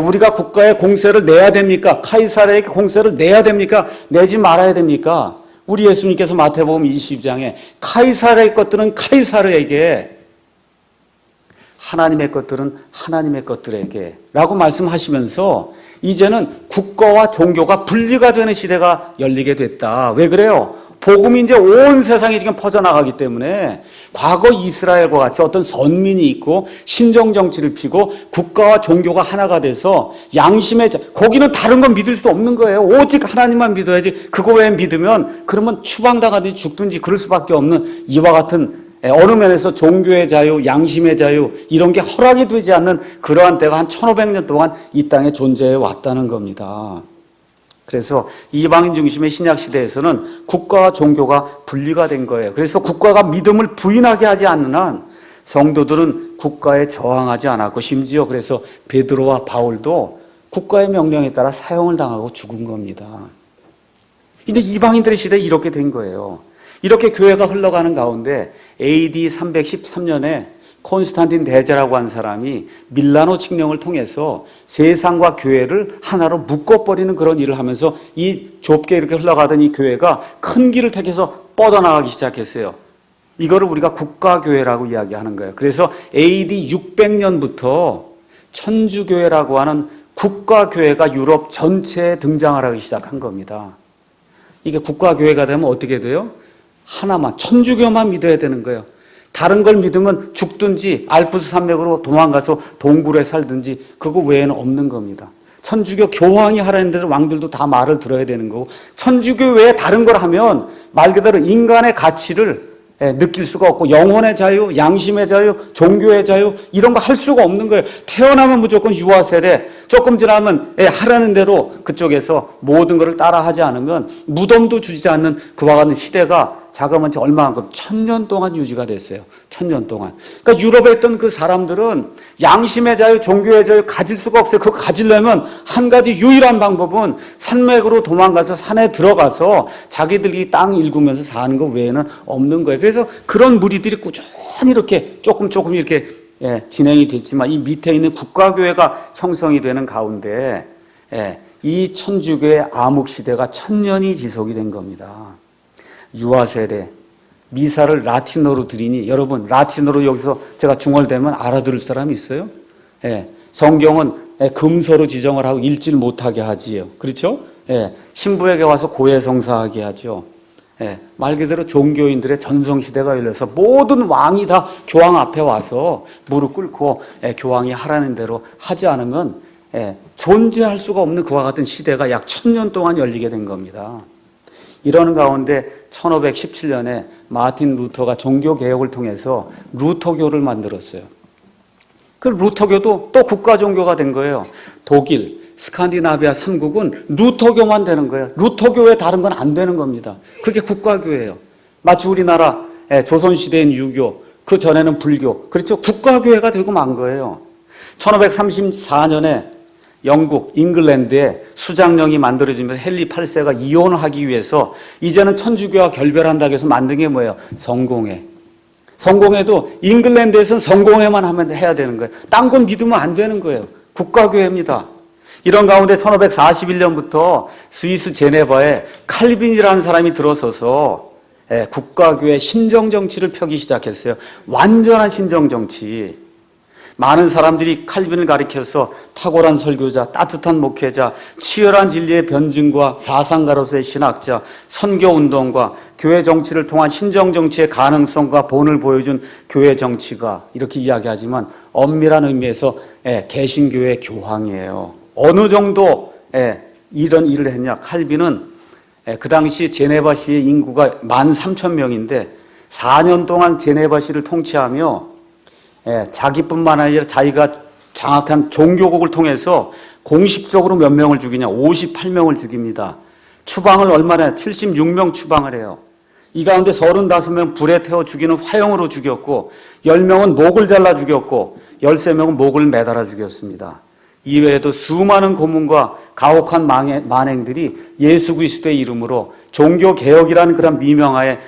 우리가 국가에 공세를 내야 됩니까? 카이사르에게 공세를 내야 됩니까? 내지 말아야 됩니까? 우리 예수님께서 마태복음 20장에 카이사르의 것들은 카이사르에게, 하나님의 것들은 하나님의 것들에게 라고 말씀하시면서 이제는 국가와 종교가 분리가 되는 시대가 열리게 됐다. 왜 그래요? 복음이 이제 온 세상에 지금 퍼져나가기 때문에 과거 이스라엘과 같이 어떤 선민이 있고 신정정치를 피고 국가와 종교가 하나가 돼서 양심의 거기는 다른 건 믿을 수 없는 거예요. 오직 하나님만 믿어야지. 그거 외에 믿으면 그러면 추방당하든지 죽든지 그럴 수밖에 없는 이와 같은 어느 면에서 종교의 자유, 양심의 자유 이런 게 허락이 되지 않는 그러한 때가 한 1500년 동안 이 땅에 존재해 왔다는 겁니다. 그래서 이방인 중심의 신약시대에서는 국가와 종교가 분리가 된 거예요. 그래서 국가가 믿음을 부인하게 하지 않는 한 성도들은 국가에 저항하지 않았고, 심지어 그래서 베드로와 바울도 국가의 명령에 따라 사형을 당하고 죽은 겁니다. 이제 이방인들의 시대에 이렇게 된 거예요. 이렇게 교회가 흘러가는 가운데 AD 313년에 콘스탄틴 대제라고 한 사람이 밀라노 칙령을 통해서 세상과 교회를 하나로 묶어버리는 그런 일을 하면서 이 좁게 이렇게 흘러가던 이 교회가 큰 길을 택해서 뻗어나가기 시작했어요. 이거를 우리가 국가교회라고 이야기하는 거예요. 그래서 AD 600년부터 천주교회라고 하는 국가교회가 유럽 전체에 등장을 하기 시작한 겁니다. 이게 국가교회가 되면 어떻게 돼요? 하나만, 천주교만 믿어야 되는 거예요. 다른 걸 믿으면 죽든지 알프스 산맥으로 도망가서 동굴에 살든지 그거 외에는 없는 겁니다. 천주교 교황이 하라는 대로 왕들도 다 말을 들어야 되는 거고, 천주교 외에 다른 걸 하면 말 그대로 인간의 가치를 느낄 수가 없고, 영혼의 자유, 양심의 자유, 종교의 자유 이런 거 할 수가 없는 거예요. 태어나면 무조건 유아 세례, 조금 지나면 하라는 대로 그쪽에서 모든 것을 따라하지 않으면 무덤도 주지 않는 그와 같은 시대가 자그마치 얼마만큼 1000년 동안 유지가 됐어요. 1000년 동안. 그러니까 유럽에 있던 그 사람들은 양심의 자유, 종교의 자유 가질 수가 없어요. 그거 가지려면 한 가지 유일한 방법은 산맥으로 도망가서 산에 들어가서 자기들이 땅 일구면서 사는 것 외에는 없는 거예요. 그래서 그런 무리들이 꾸준히 이렇게 조금 이렇게 진행이 됐지만 이 밑에 있는 국가교회가 형성이 되는 가운데 이 천주교의 암흑시대가 1000년이 지속이 된 겁니다. 유아세례, 미사를 라틴어로 드리니 여러분 라틴어로 여기서 제가 중얼대면 알아들을 사람이 있어요? 성경은 금서로 지정을 하고 읽지를 못하게 하지요. 그렇죠? 신부에게 와서 고해성사하게 하죠. 말 그대로 종교인들의 전성시대가 열려서 모든 왕이 다 교황 앞에 와서 무릎 꿇고 교황이 하라는 대로 하지 않으면 존재할 수가 없는 그와 같은 시대가 약 1000년 동안 열리게 된 겁니다. 이러는 가운데 1517년에 마틴 루터가 종교개혁을 통해서 루터교를 만들었어요. 그 루터교도 또 국가종교가 된 거예요. 독일, 스칸디나비아 3국은 루터교만 되는 거예요. 루터교 외에 다른 건 안 되는 겁니다. 그게 국가교예요. 마치 우리나라 조선시대인 유교, 그 전에는 불교. 그렇죠? 국가교회가 되고 만 거예요. 1534년에 영국, 잉글랜드에 수장령이 만들어지면서 헨리 8세가 이혼을 하기 위해서 이제는 천주교와 결별한다고 해서 만든 게 뭐예요? 성공회. 성공회도 잉글랜드에서는 성공회만 하면 해야 되는 거예요. 딴 건 믿으면 안 되는 거예요. 국가교회입니다. 이런 가운데 1541년부터 스위스 제네바에 칼빈이라는 사람이 들어서서 국가교회 신정정치를 펴기 시작했어요. 완전한 신정정치. 많은 사람들이 칼빈을 가리켜서 탁월한 설교자, 따뜻한 목회자, 치열한 진리의 변증과 사상가로서의 신학자, 선교운동과 교회 정치를 통한 신정정치의 가능성과 본을 보여준 교회 정치가 이렇게 이야기하지만 엄밀한 의미에서 개신교의 교황이에요. 어느 정도 이런 일을 했냐. 칼빈은 그 당시 제네바시의 인구가 13,000명인데 4년 동안 제네바시를 통치하며 자기뿐만 아니라 자기가 장악한 종교국을 통해서 공식적으로 몇 명을 죽이냐? 58명을 죽입니다. 추방을 얼마나 해요? 76명 추방을 해요. 이 가운데 35명 불에 태워 죽이는 화형으로 죽였고 10명은 목을 잘라 죽였고 13명은 목을 매달아 죽였습니다. 이외에도 수많은 고문과 가혹한 만행들이 예수 그리스도의 이름으로 종교개혁이라는 그런 미명하에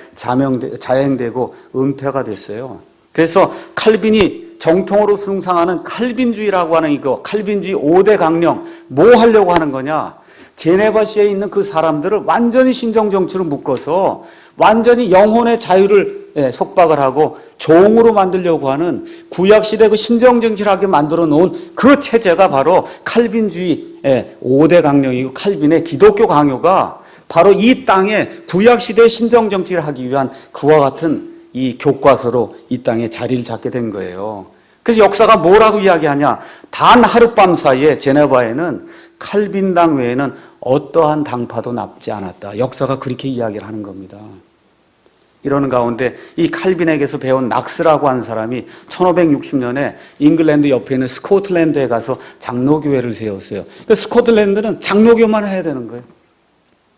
자행되고 은폐가 됐어요. 그래서 칼빈이 정통으로 숭상하는 칼빈주의라고 하는 이거, 칼빈주의 5대 강령, 뭐 하려고 하는 거냐? 제네바시에 있는 그 사람들을 완전히 신정정치로 묶어서 완전히 영혼의 자유를 속박을 하고 종으로 만들려고 하는 구약시대 그 신정정치하게 만들어 놓은 그 체제가 바로 칼빈주의 5대 강령이고 칼빈의 기독교 강요가 바로 이 땅에 구약시대 신정정치를 하기 위한 그와 같은 이 교과서로 이 땅에 자리를 잡게 된 거예요. 그래서 역사가 뭐라고 이야기하냐? 단 하룻밤 사이에 제네바에는 칼빈당 외에는 어떠한 당파도 남지 않았다. 역사가 그렇게 이야기를 하는 겁니다. 이러는 가운데 이 칼빈에게서 배운 낙스라고 하는 사람이 1560년에 잉글랜드 옆에 있는 스코틀랜드에 가서 장로교회를 세웠어요. 그러니까 스코틀랜드는 장로교만 해야 되는 거예요.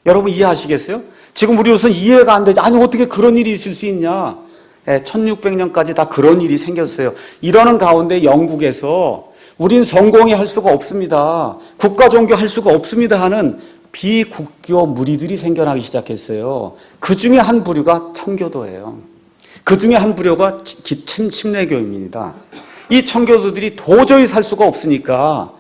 여러분 이해하시겠어요? 지금 우리로서는 이해가 안 되죠. 아니 어떻게 그런 일이 있을 수 있냐? 1600년까지 다 그런 일이 생겼어요. 이러는 가운데 영국에서 우린 성공회 할 수가 없습니다. 국가 종교 할 수가 없습니다 하는 비국교 무리들이 생겨나기 시작했어요. 그 중에 한 부류가 청교도예요. 그 중에 한 부류가 침례교입니다. 이 청교도들이 도저히 살 수가 없으니까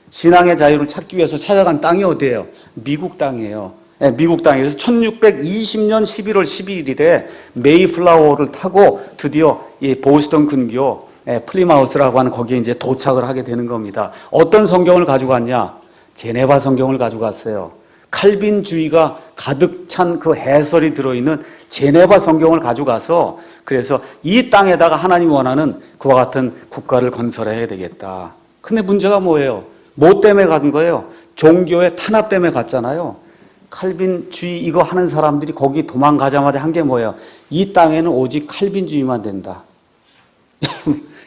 신앙의 자유를 찾기 위해서 찾아간 땅이 어디예요? 미국 땅이에요. 네, 미국 땅에서 1620년 11월 12일에 메이플라워를 타고 드디어 이 보스턴 근교 플리마우스라고 하는 거기에 이제 도착을 하게 되는 겁니다. 어떤 성경을 가지고 갔냐? 제네바 성경을 가지고 갔어요. 칼빈주의가 가득 찬 그 해설이 들어있는 제네바 성경을 가지고 가서 그래서 이 땅에다가 하나님이 원하는 그와 같은 국가를 건설해야 되겠다. 근데 문제가 뭐예요? 뭐 때문에 간 거예요? 종교의 탄압 때문에 갔잖아요. 칼빈주의 이거 하는 사람들이 거기 도망가자마자 한 게 뭐예요? 이 땅에는 오직 칼빈주의만 된다.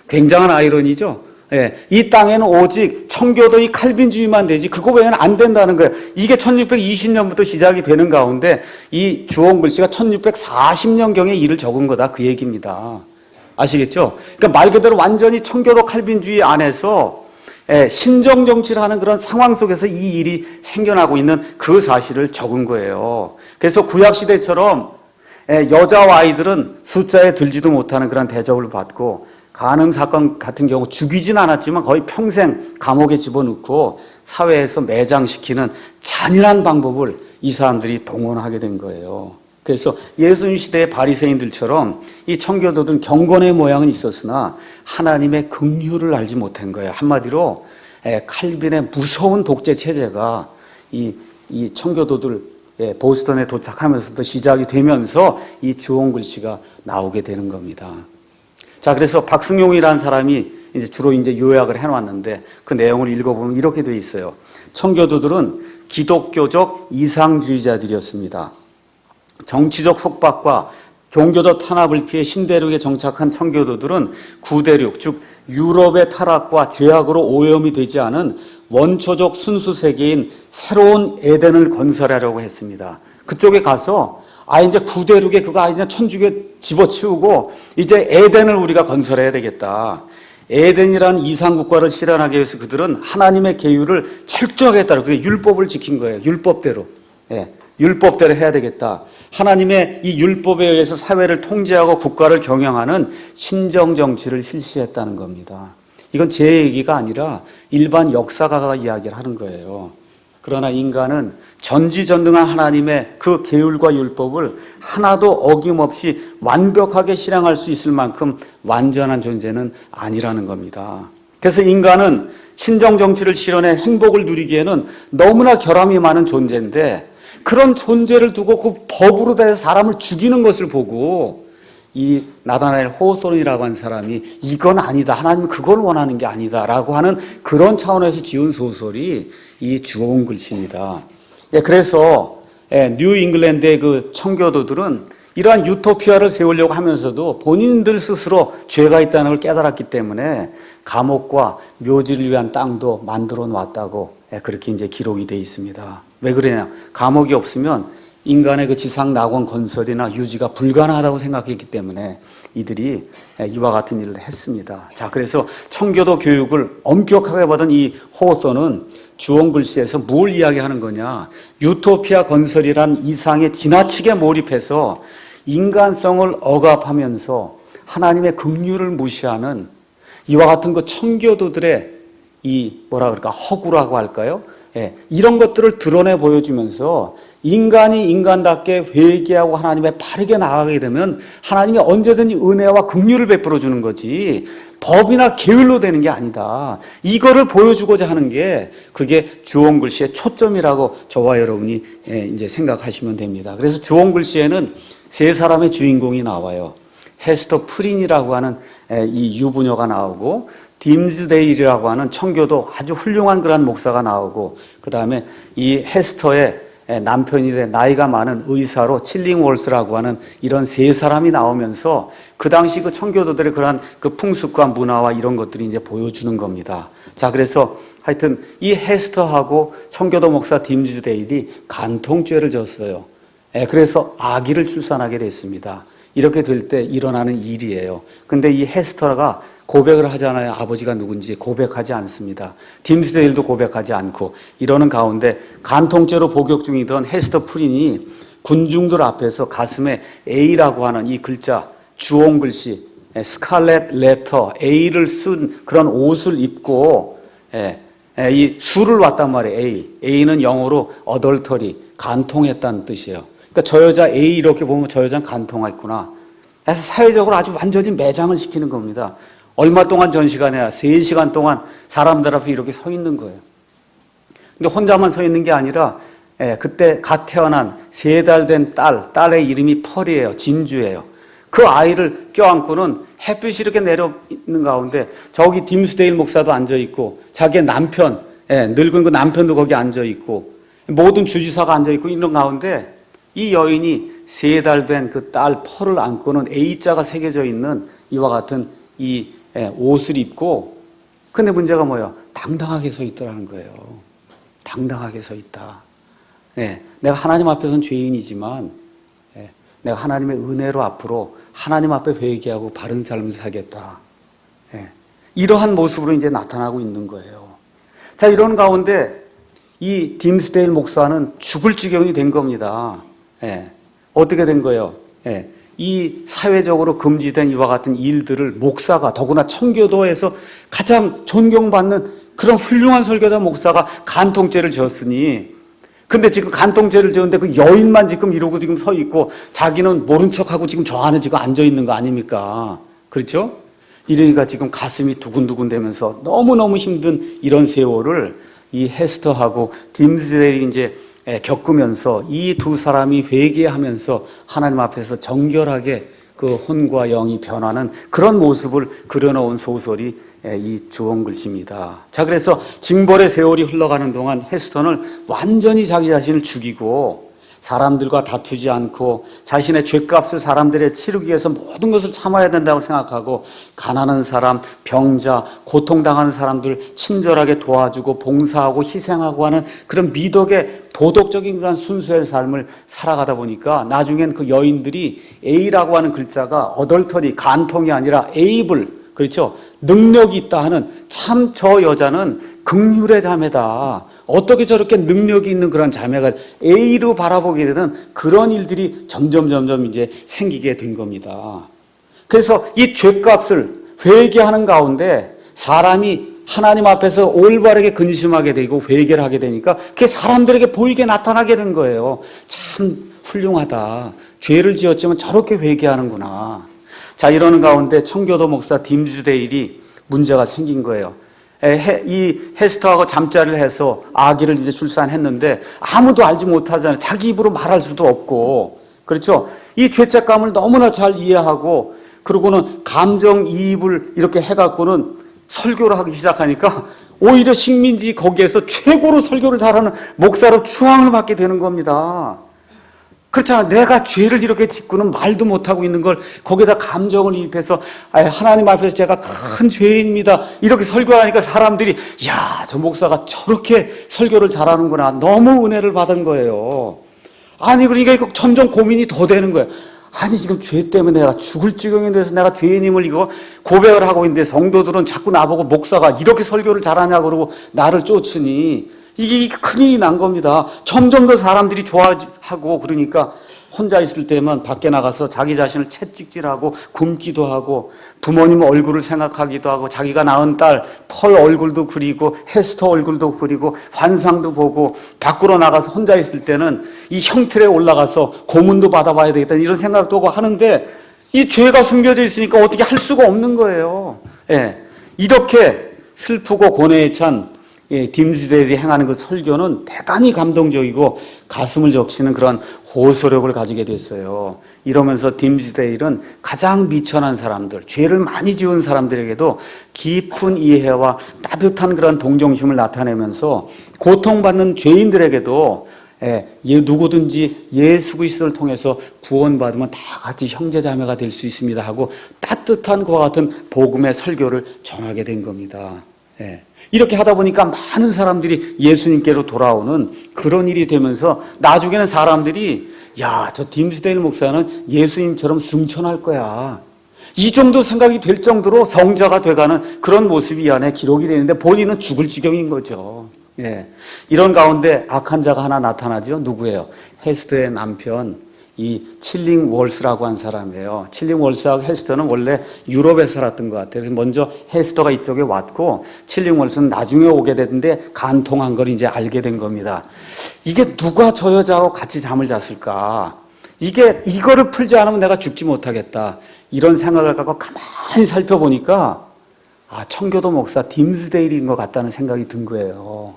굉장한 아이러니죠? 예, 이 땅에는 오직 청교도의 칼빈주의만 되지 그거 외에는 안 된다는 거예요. 이게 1620년부터 시작이 되는 가운데 이 주홍 글씨가 1640년경에 일을 적은 거다 그 얘기입니다. 아시겠죠? 그러니까 말 그대로 완전히 청교도 칼빈주의 안에서 신정 정치를 하는 그런 상황 속에서 이 일이 생겨나고 있는 그 사실을 적은 거예요. 그래서 구약 시대처럼 여자와 아이들은 숫자에 들지도 못하는 그런 대접을 받고 간음 사건 같은 경우 죽이진 않았지만 거의 평생 감옥에 집어넣고 사회에서 매장시키는 잔인한 방법을 이 사람들이 동원하게 된 거예요. 그래서 예수님 시대의 바리새인들처럼 이 청교도들은 경건의 모양은 있었으나 하나님의 긍휼을 알지 못한 거예요. 한마디로 칼빈의 무서운 독재 체제가 이 청교도들 보스턴에 도착하면서부터 시작이 되면서 이 주홍 글씨가 나오게 되는 겁니다. 자, 그래서 박승용이라는 사람이 이제 주로 이제 요약을 해놨는데 그 내용을 읽어보면 이렇게 되어 있어요. 청교도들은 기독교적 이상주의자들이었습니다. 정치적 속박과 종교적 탄압을 피해 신대륙에 정착한 청교도들은 구대륙, 즉 유럽의 타락과 죄악으로 오염이 되지 않은 원초적 순수 세계인 새로운 에덴을 건설하려고 했습니다. 그쪽에 가서 이제 구대륙에 그거 이제 천주교 집어치우고 이제 에덴을 우리가 건설해야 되겠다. 에덴이라는 이상국가를 실현하기 위해서 그들은 하나님의 계율을 철저하게 따르고 그게 율법을 지킨 거예요. 율법대로. 율법대로 해야 되겠다. 하나님의 이 율법에 의해서 사회를 통제하고 국가를 경영하는 신정 정치를 실시했다는 겁니다. 이건 제 얘기가 아니라 일반 역사가가 이야기를 하는 거예요. 그러나 인간은 전지전능한 하나님의 그 계율과 율법을 하나도 어김없이 완벽하게 실행할 수 있을 만큼 완전한 존재는 아니라는 겁니다. 그래서 인간은 신정정치를 실현해 행복을 누리기에는 너무나 결함이 많은 존재인데 그런 존재를 두고 그 법으로 대해서 사람을 죽이는 것을 보고 이 나다나엘 호소론이라고 하는 사람이 이건 아니다. 하나님은 그걸 원하는 게 아니다라고 하는 그런 차원에서 지은 소설이 이 주홍 글씨입니다. 그래서 뉴 잉글랜드의 그 청교도들은 이러한 유토피아를 세우려고 하면서도 본인들 스스로 죄가 있다는 걸 깨달았기 때문에 감옥과 묘지를 위한 땅도 만들어 놨다고 그렇게 이제 기록이 되어 있습니다. 왜 그러냐? 감옥이 없으면 인간의 그 지상 낙원 건설이나 유지가 불가능하다고 생각했기 때문에 이들이 이와 같은 일을 했습니다. 자, 그래서 청교도 교육을 엄격하게 받은 이 호소는 주홍 글씨에서 뭘 이야기하는 거냐? 유토피아 건설이란 이상에 지나치게 몰입해서 인간성을 억압하면서 하나님의 긍휼을 무시하는 이와 같은 그 청교도들의 이 뭐라 그럴까 허구라고 할까요? 이런 것들을 드러내 보여주면서 인간이 인간답게 회개하고 하나님의 바르게 나아가게 되면 하나님이 언제든지 은혜와 긍휼을 베풀어 주는 거지 법이나 계율로 되는 게 아니다. 이거를 보여주고자 하는 게 그게 주홍 글씨의 초점이라고 저와 여러분이 이제 생각하시면 됩니다. 그래서 주홍 글씨에는 세 사람의 주인공이 나와요. 헤스터 프린이라고 하는 이 유부녀가 나오고 딤즈데일이라고 하는 청교도 아주 훌륭한 그런 목사가 나오고 그 다음에 이 헤스터의 남편이 된 나이가 많은 의사로 칠링월스라고 하는 이런 세 사람이 나오면서 그 당시 그 청교도들의 그러한 그 풍습과 문화와 이런 것들이 이제 보여주는 겁니다. 자, 그래서 하여튼 이 헤스터하고 청교도 목사 딤즈데일이 간통죄를 졌어요. 그래서 아기를 출산하게 됐습니다. 이렇게 될 때 일어나는 일이에요. 근데 이 헤스터가 고백을 하잖아요. 아버지가 누군지 고백하지 않습니다. 딤스데일도 고백하지 않고 이러는 가운데 간통죄로 복역 중이던 헤스터 프린이 군중들 앞에서 가슴에 A라고 하는 이 글자, 주홍 글씨, 스칼렛 레터, A를 쓴 그런 옷을 입고 이 술을 왔단 말이에요. A는 영어로 adultery, 간통했다는 뜻이에요. 그러니까 저 여자 A 이렇게 보면 저 여자는 간통했구나. 그래서 사회적으로 아주 완전히 매장을 시키는 겁니다. 얼마 동안 전시가 아니라 3시간 동안 사람들 앞에 이렇게 서 있는 거예요. 근데 혼자만 서 있는 게 아니라 그때 갓 태어난 3달 된 딸의 이름이 펄이에요. 진주예요. 그 아이를 껴안고는 햇빛이 이렇게 내려 있는 가운데 저기 딤스데일 목사도 앉아있고 자기의 남편, 늙은 그 남편도 거기 앉아있고 모든 주지사가 앉아있고 이런 가운데 이 여인이 3달 된 그 딸 펄을 안고는 A자가 새겨져 있는 이와 같은 이 옷을 입고 근데 문제가 뭐예요? 당당하게 서 있더라는 거예요. 당당하게 서 있다. 내가 하나님 앞에서는 죄인이지만 내가 하나님의 은혜로 앞으로 하나님 앞에 회개하고 바른 삶을 살겠다. 이러한 모습으로 이제 나타나고 있는 거예요. 자, 이런 가운데 이 딤스데일 목사는 죽을 지경이 된 겁니다. 어떻게 된 거예요? 이 사회적으로 금지된 이와 같은 일들을 목사가 더구나 청교도에서 가장 존경받는 그런 훌륭한 설교자 목사가 간통죄를 지었으니 근데 지금 간통죄를 지었는데 그 여인만 지금 이러고 지금 서 있고 자기는 모른 척하고 지금 저 안에 지금 앉아 있는 거 아닙니까? 그렇죠? 이러니까 지금 가슴이 두근두근 되면서 너무너무 힘든 이런 세월을 이 헤스터하고 딤스데일이 이제 겪으면서 이 두 사람이 회개하면서 하나님 앞에서 정결하게 그 혼과 영이 변하는 그런 모습을 그려놓은 소설이 이 주홍 글씨입니다. 자, 그래서 징벌의 세월이 흘러가는 동안 헤스턴은 완전히 자기 자신을 죽이고 사람들과 다투지 않고 자신의 죄값을 사람들에 치르기 위해서 모든 것을 참아야 된다고 생각하고 가난한 사람, 병자, 고통당하는 사람들 친절하게 도와주고 봉사하고 희생하고 하는 그런 미덕의 도덕적인 그런 순수의 삶을 살아가다 보니까 나중엔 그 여인들이 A라고 하는 글자가 어덜터리, 간통이 아니라 에이블, 그렇죠? 능력이 있다 하는 참 저 여자는 긍휼의 자매다. 어떻게 저렇게 능력이 있는 그런 자매가 A로 바라보게 되는 그런 일들이 점점 이제 생기게 된 겁니다. 그래서 이 죄값을 회개하는 가운데 사람이 하나님 앞에서 올바르게 근심하게 되고 회개를 하게 되니까 그게 사람들에게 보이게 나타나게 된 거예요. 참 훌륭하다. 죄를 지었지만 저렇게 회개하는구나. 자, 이러는 가운데 청교도 목사 딤스데일이 문제가 생긴 거예요. 이 헤스터하고 잠자리를 해서 아기를 이제 출산했는데 아무도 알지 못하잖아요. 자기 입으로 말할 수도 없고. 그렇죠? 이 죄책감을 너무나 잘 이해하고 그러고는 감정이입을 이렇게 해갖고는 설교를 하기 시작하니까 오히려 식민지 거기에서 최고로 설교를 잘하는 목사로 추앙을 받게 되는 겁니다. 그렇잖아. 내가 죄를 이렇게 짓고는 말도 못하고 있는 걸 거기다 감정을 이입해서 하나님 앞에서 제가 큰 죄인입니다. 이렇게 설교하니까 사람들이 야, 저 목사가 저렇게 설교를 잘하는구나. 너무 은혜를 받은 거예요. 아니 그러니까 이거 점점 고민이 더 되는 거예요. 아니 지금 죄 때문에 내가 죽을 지경이 돼서 내가 죄인임을 이거 고백을 하고 있는데 성도들은 자꾸 나보고 목사가 이렇게 설교를 잘하냐고 그러고 나를 쫓으니 이게 큰일이 난 겁니다. 점점 더 사람들이 좋아하고 그러니까 혼자 있을 때면 밖에 나가서 자기 자신을 채찍질하고 굶기도 하고 부모님 얼굴을 생각하기도 하고 자기가 낳은 딸 펄 얼굴도 그리고 헤스터 얼굴도 그리고 환상도 보고 밖으로 나가서 혼자 있을 때는 이 형틀에 올라가서 고문도 받아봐야 되겠다 이런 생각도 하고 하는데 이 죄가 숨겨져 있으니까 어떻게 할 수가 없는 거예요. 이렇게 슬프고 고뇌에 찬 딤스데일이 행하는 그 설교는 대단히 감동적이고 가슴을 적시는 그런 호소력을 가지게 됐어요. 이러면서 딤스데일은 가장 미천한 사람들, 죄를 많이 지은 사람들에게도 깊은 이해와 따뜻한 그런 동정심을 나타내면서 고통받는 죄인들에게도 누구든지 예수 그리스도를 통해서 구원받으면 다 같이 형제자매가 될 수 있습니다 하고 따뜻한 그와 같은 복음의 설교를 전하게 된 겁니다. 이렇게 하다 보니까 많은 사람들이 예수님께로 돌아오는 그런 일이 되면서 나중에는 사람들이 야, 저 딤스데일 목사는 예수님처럼 승천할 거야. 이 정도 생각이 될 정도로 성자가 돼가는 그런 모습이 이 안에 기록이 되는데 본인은 죽을 지경인 거죠. 예. 이런 가운데 악한 자가 하나 나타나죠. 누구예요? 헤스더의 남편, 이 칠링 월스라고 한 사람이에요. 칠링 월스하고 헤스더는 원래 유럽에 살았던 것 같아요. 그래서 먼저 헤스더가 이쪽에 왔고 칠링 월스는 나중에 오게 됐는데 간통한 걸 이제 알게 된 겁니다. 이게 누가 저 여자하고 같이 잠을 잤을까? 이거를 풀지 않으면 내가 죽지 못하겠다. 이런 생각을 갖고 가만히 살펴보니까 청교도 목사 딤스데일인 것 같다는 생각이 든 거예요.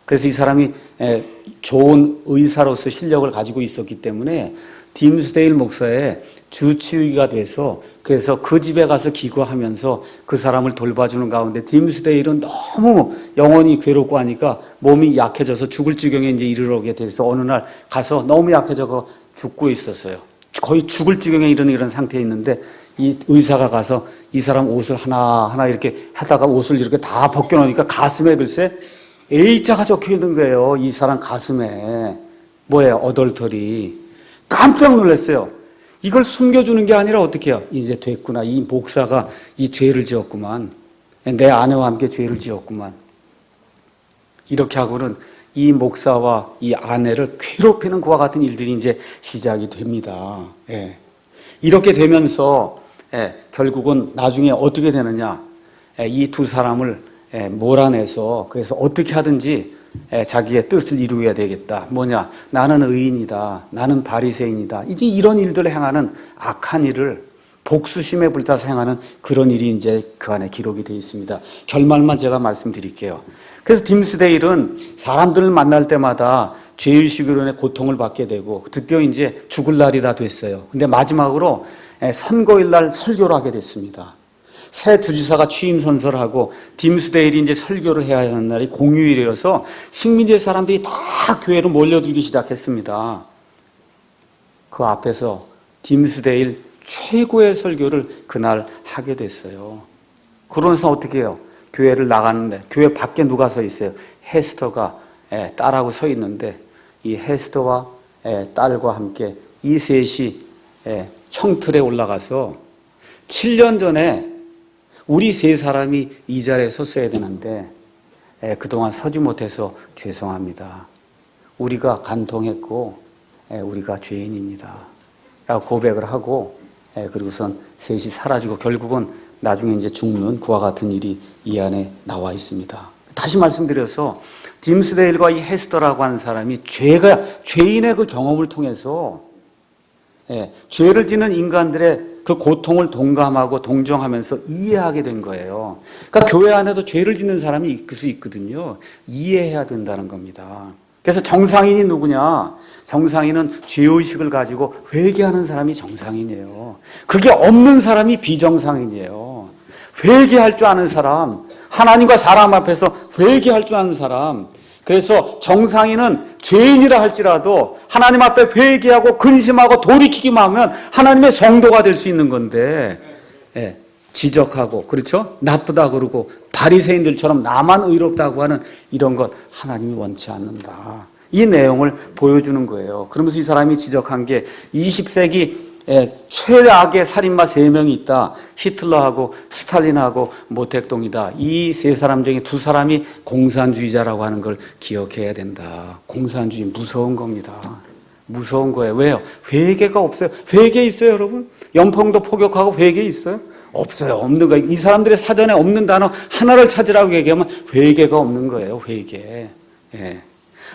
그래서 이 사람이 좋은 의사로서 실력을 가지고 있었기 때문에 딤스데일 목사의 주치의가 돼서 그래서 그 집에 가서 기거하면서 그 사람을 돌봐주는 가운데 딤스데일은 너무 영혼이 괴롭고 하니까 몸이 약해져서 죽을 지경에 이제 이르게 돼서 어느 날 가서 너무 약해져 죽고 있었어요. 거의 죽을 지경에 이르는 이런 상태에 있는데 이 의사가 가서 이 사람 옷을 하나하나 이렇게 하다가 옷을 이렇게 다 벗겨놓으니까 가슴에 글쎄 A자가 적혀 있는 거예요. 이 사람 가슴에. 뭐예요? 어덜터리. 깜짝 놀랐어요. 이걸 숨겨주는 게 아니라 어떻게 해요? 이제 됐구나. 이 목사가 이 죄를 지었구만. 내 아내와 함께 죄를 지었구만. 이렇게 하고는 이 목사와 이 아내를 괴롭히는 그와 같은 일들이 이제 시작이 됩니다. 예. 이렇게 되면서 결국은 나중에 어떻게 되느냐. 이 두 사람을 몰아내서 그래서 어떻게 하든지 자기의 뜻을 이루어야 되겠다. 뭐냐? 나는 의인이다. 나는 바리새인이다. 이제 이런 일들을 행하는 악한 일을 복수심에 불타서 행하는 그런 일이 이제 그 안에 기록이 되어 있습니다. 결말만 제가 말씀드릴게요. 그래서 딤스데일은 사람들을 만날 때마다 죄의식으로 인해 고통을 받게 되고 드디어 이제 죽을 날이 다 됐어요. 근데 마지막으로 선거일 날 설교를 하게 됐습니다. 새 주지사가 취임 선서를 하고 딤스데일이 이제 설교를 해야 하는 날이 공휴일이어서 식민지의 사람들이 다 교회로 몰려들기 시작했습니다. 그 앞에서 딤스데일 최고의 설교를 그날 하게 됐어요. 그러면서 어떻게 해요? 교회를 나갔는데 교회 밖에 누가 서 있어요? 헤스더가 딸하고 서 있는데 이 헤스더와 딸과 함께 이 셋이 형틀에 올라가서 7년 전에 우리 세 사람이 이 자리에 섰어야 되는데 그동안 서지 못해서 죄송합니다. 우리가 간통했고 우리가 죄인입니다. 라고 고백을 하고 그리고선 셋이 사라지고 결국은 나중에 이제 죽는 그와 같은 일이 이 안에 나와 있습니다. 다시 말씀드려서 딤스데일과 이 헤스더라고 하는 사람이 죄인의 그 경험을 통해서 죄를 짓는 인간들의 그 고통을 동감하고 동정하면서 이해하게 된 거예요. 그러니까 교회 안에도 죄를 짓는 사람이 있을 수 있거든요. 이해해야 된다는 겁니다. 그래서 정상인이 누구냐? 정상인은 죄의식을 가지고 회개하는 사람이 정상인이에요. 그게 없는 사람이 비정상인이에요. 회개할 줄 아는 사람, 하나님과 사람 앞에서 회개할 줄 아는 사람. 그래서 정상인은 죄인이라 할지라도 하나님 앞에 회개하고 근심하고 돌이키기만 하면 하나님의 성도가 될 수 있는 건데 지적하고 그렇죠? 나쁘다 그러고 바리새인들처럼 나만 의롭다고 하는 이런 것 하나님이 원치 않는다. 이 내용을 보여주는 거예요. 그러면서 이 사람이 지적한 게 20세기 최악의 살인마 3명이 있다. 히틀러하고 스탈린하고 모택동이다. 이 세 사람 중에 2사람이 공산주의자라고 하는 걸 기억해야 된다. 공산주의 무서운 겁니다. 무서운 거예요. 왜요? 회개가 없어요. 회개 있어요, 여러분? 연평도 포격하고 회개 있어요? 없어요. 없는 거예요. 이 사람들의 사전에 없는 단어 하나를 찾으라고 얘기하면 회개가 없는 거예요. 회개.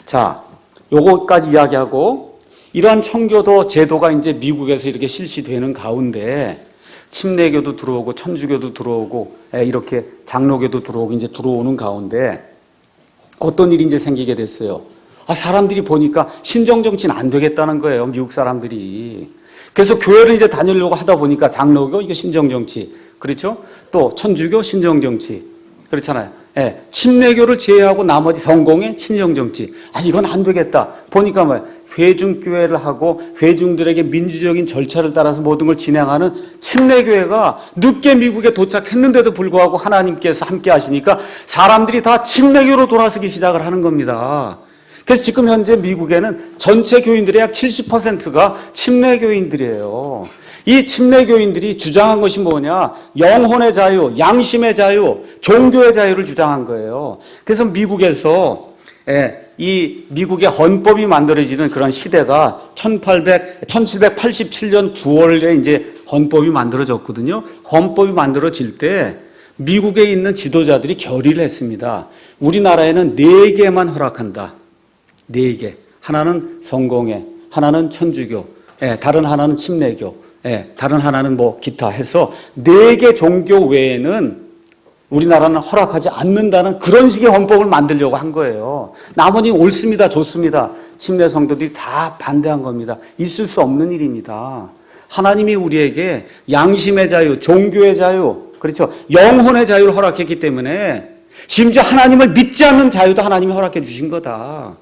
자, 요거까지 이야기하고 이러한 청교도 제도가 이제 미국에서 이렇게 실시되는 가운데 침례교도 들어오고 천주교도 들어오고 이렇게 장로교도 들어오고 이제 들어오는 가운데 어떤 일이 이제 생기게 됐어요. 사람들이 보니까 신정정치는 안 되겠다는 거예요. 미국 사람들이. 그래서 교회를 이제 다니려고 하다 보니까 장로교 이거 신정정치, 그렇죠? 또 천주교 신정정치, 그렇잖아요. 침례교를 제외하고 나머지 성공의 친정정치. 이건 안 되겠다. 보니까 뭐야? 회중교회를 하고 회중들에게 민주적인 절차를 따라서 모든 걸 진행하는 침례교회가 늦게 미국에 도착했는데도 불구하고 하나님께서 함께 하시니까 사람들이 다 침례교로 돌아서기 시작을 하는 겁니다. 그래서 지금 현재 미국에는 전체 교인들의 약 70%가 침례교인들이에요. 이 침례교인들이 주장한 것이 뭐냐? 영혼의 자유, 양심의 자유, 종교의 자유를 주장한 거예요. 그래서 미국에서 이 미국의 헌법이 만들어지는 그런 시대가 1787년 9월에 이제 헌법이 만들어졌거든요. 헌법이 만들어질 때 미국에 있는 지도자들이 결의를 했습니다. 우리나라에는 4개만 허락한다. 4개. 하나는 성공회, 하나는 천주교, 다른 하나는 침례교, 다른 하나는 뭐 기타 해서 4개 종교 외에는 우리나라는 허락하지 않는다는 그런 식의 헌법을 만들려고 한 거예요. 나머지 옳습니다. 좋습니다. 침례 성도들이 다 반대한 겁니다. 있을 수 없는 일입니다. 하나님이 우리에게 양심의 자유, 종교의 자유, 그렇죠. 영혼의 자유를 허락했기 때문에 심지어 하나님을 믿지 않는 자유도 하나님이 허락해 주신 거다.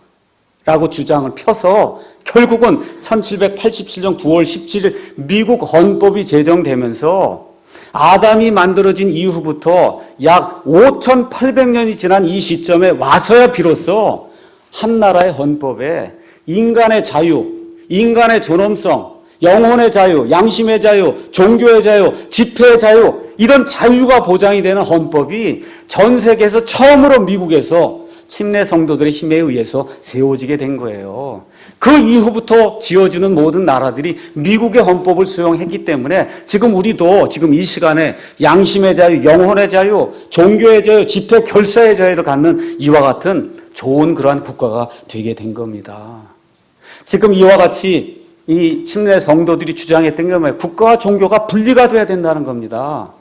라고 주장을 펴서 결국은 1787년 9월 17일 미국 헌법이 제정되면서 아담이 만들어진 이후부터 약 5,800년이 지난 이 시점에 와서야 비로소 한 나라의 헌법에 인간의 자유, 인간의 존엄성, 영혼의 자유, 양심의 자유, 종교의 자유, 집회의 자유 이런 자유가 보장이 되는 헌법이 전 세계에서 처음으로 미국에서 침례 성도들의 힘에 의해서 세워지게 된 거예요. 그 이후부터 지어주는 모든 나라들이 미국의 헌법을 수용했기 때문에 지금 우리도 지금 이 시간에 양심의 자유, 영혼의 자유, 종교의 자유, 집회 결사의 자유를 갖는 이와 같은 좋은 그러한 국가가 되게 된 겁니다. 지금 이와 같이 이 침례 성도들이 주장했던 게 뭐예요? 국가와 종교가 분리가 돼야 된다는 겁니다.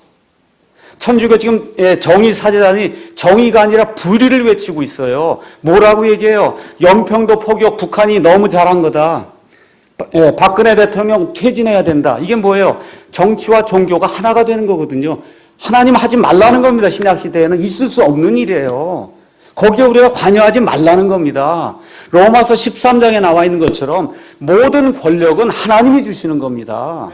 천주교 지금 정의 사제단이 정의가 아니라 불의를 외치고 있어요. 뭐라고 얘기해요? 연평도 포격 북한이 너무 잘한 거다. 박근혜 대통령 퇴진해야 된다. 이게 뭐예요? 정치와 종교가 하나가 되는 거거든요. 하나님 하지 말라는 겁니다. 신약시대에는 있을 수 없는 일이에요. 거기에 우리가 관여하지 말라는 겁니다. 로마서 13장에 나와 있는 것처럼 모든 권력은 하나님이 주시는 겁니다.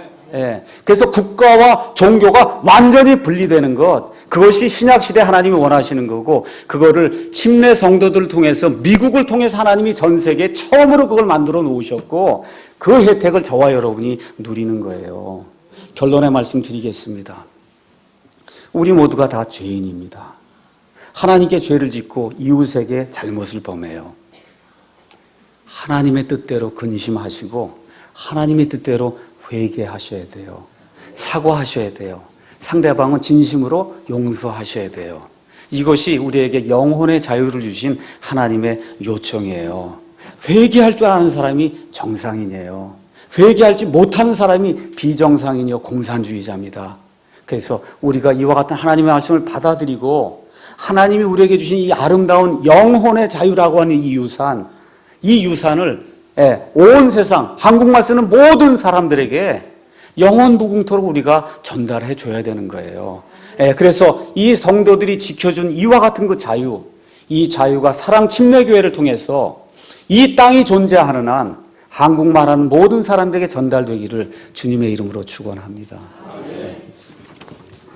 그래서 국가와 종교가 완전히 분리되는 것, 그것이 신약시대 하나님이 원하시는 거고, 그거를 침례 성도들을 통해서 미국을 통해서 하나님이 전 세계에 처음으로 그걸 만들어 놓으셨고 그 혜택을 저와 여러분이 누리는 거예요. 결론의 말씀 드리겠습니다. 우리 모두가 다 죄인입니다. 하나님께 죄를 짓고 이웃에게 잘못을 범해요. 하나님의 뜻대로 근심하시고 하나님의 뜻대로 회개하셔야 돼요. 사과하셔야 돼요. 상대방은 진심으로 용서하셔야 돼요. 이것이 우리에게 영혼의 자유를 주신 하나님의 요청이에요. 회개할 줄 아는 사람이 정상인이에요. 회개하지 못하는 사람이 비정상인이요 공산주의자입니다. 그래서 우리가 이와 같은 하나님의 말씀을 받아들이고 하나님이 우리에게 주신 이 아름다운 영혼의 자유라고 하는 이 유산을 온 세상, 한국말 쓰는 모든 사람들에게 영원 무궁토록 우리가 전달해 줘야 되는 거예요. 그래서 이 성도들이 지켜준 이와 같은 그 자유, 이 자유가 사랑 침례교회를 통해서 이 땅이 존재하는 한 한국말하는 모든 사람들에게 전달되기를 주님의 이름으로 축원합니다.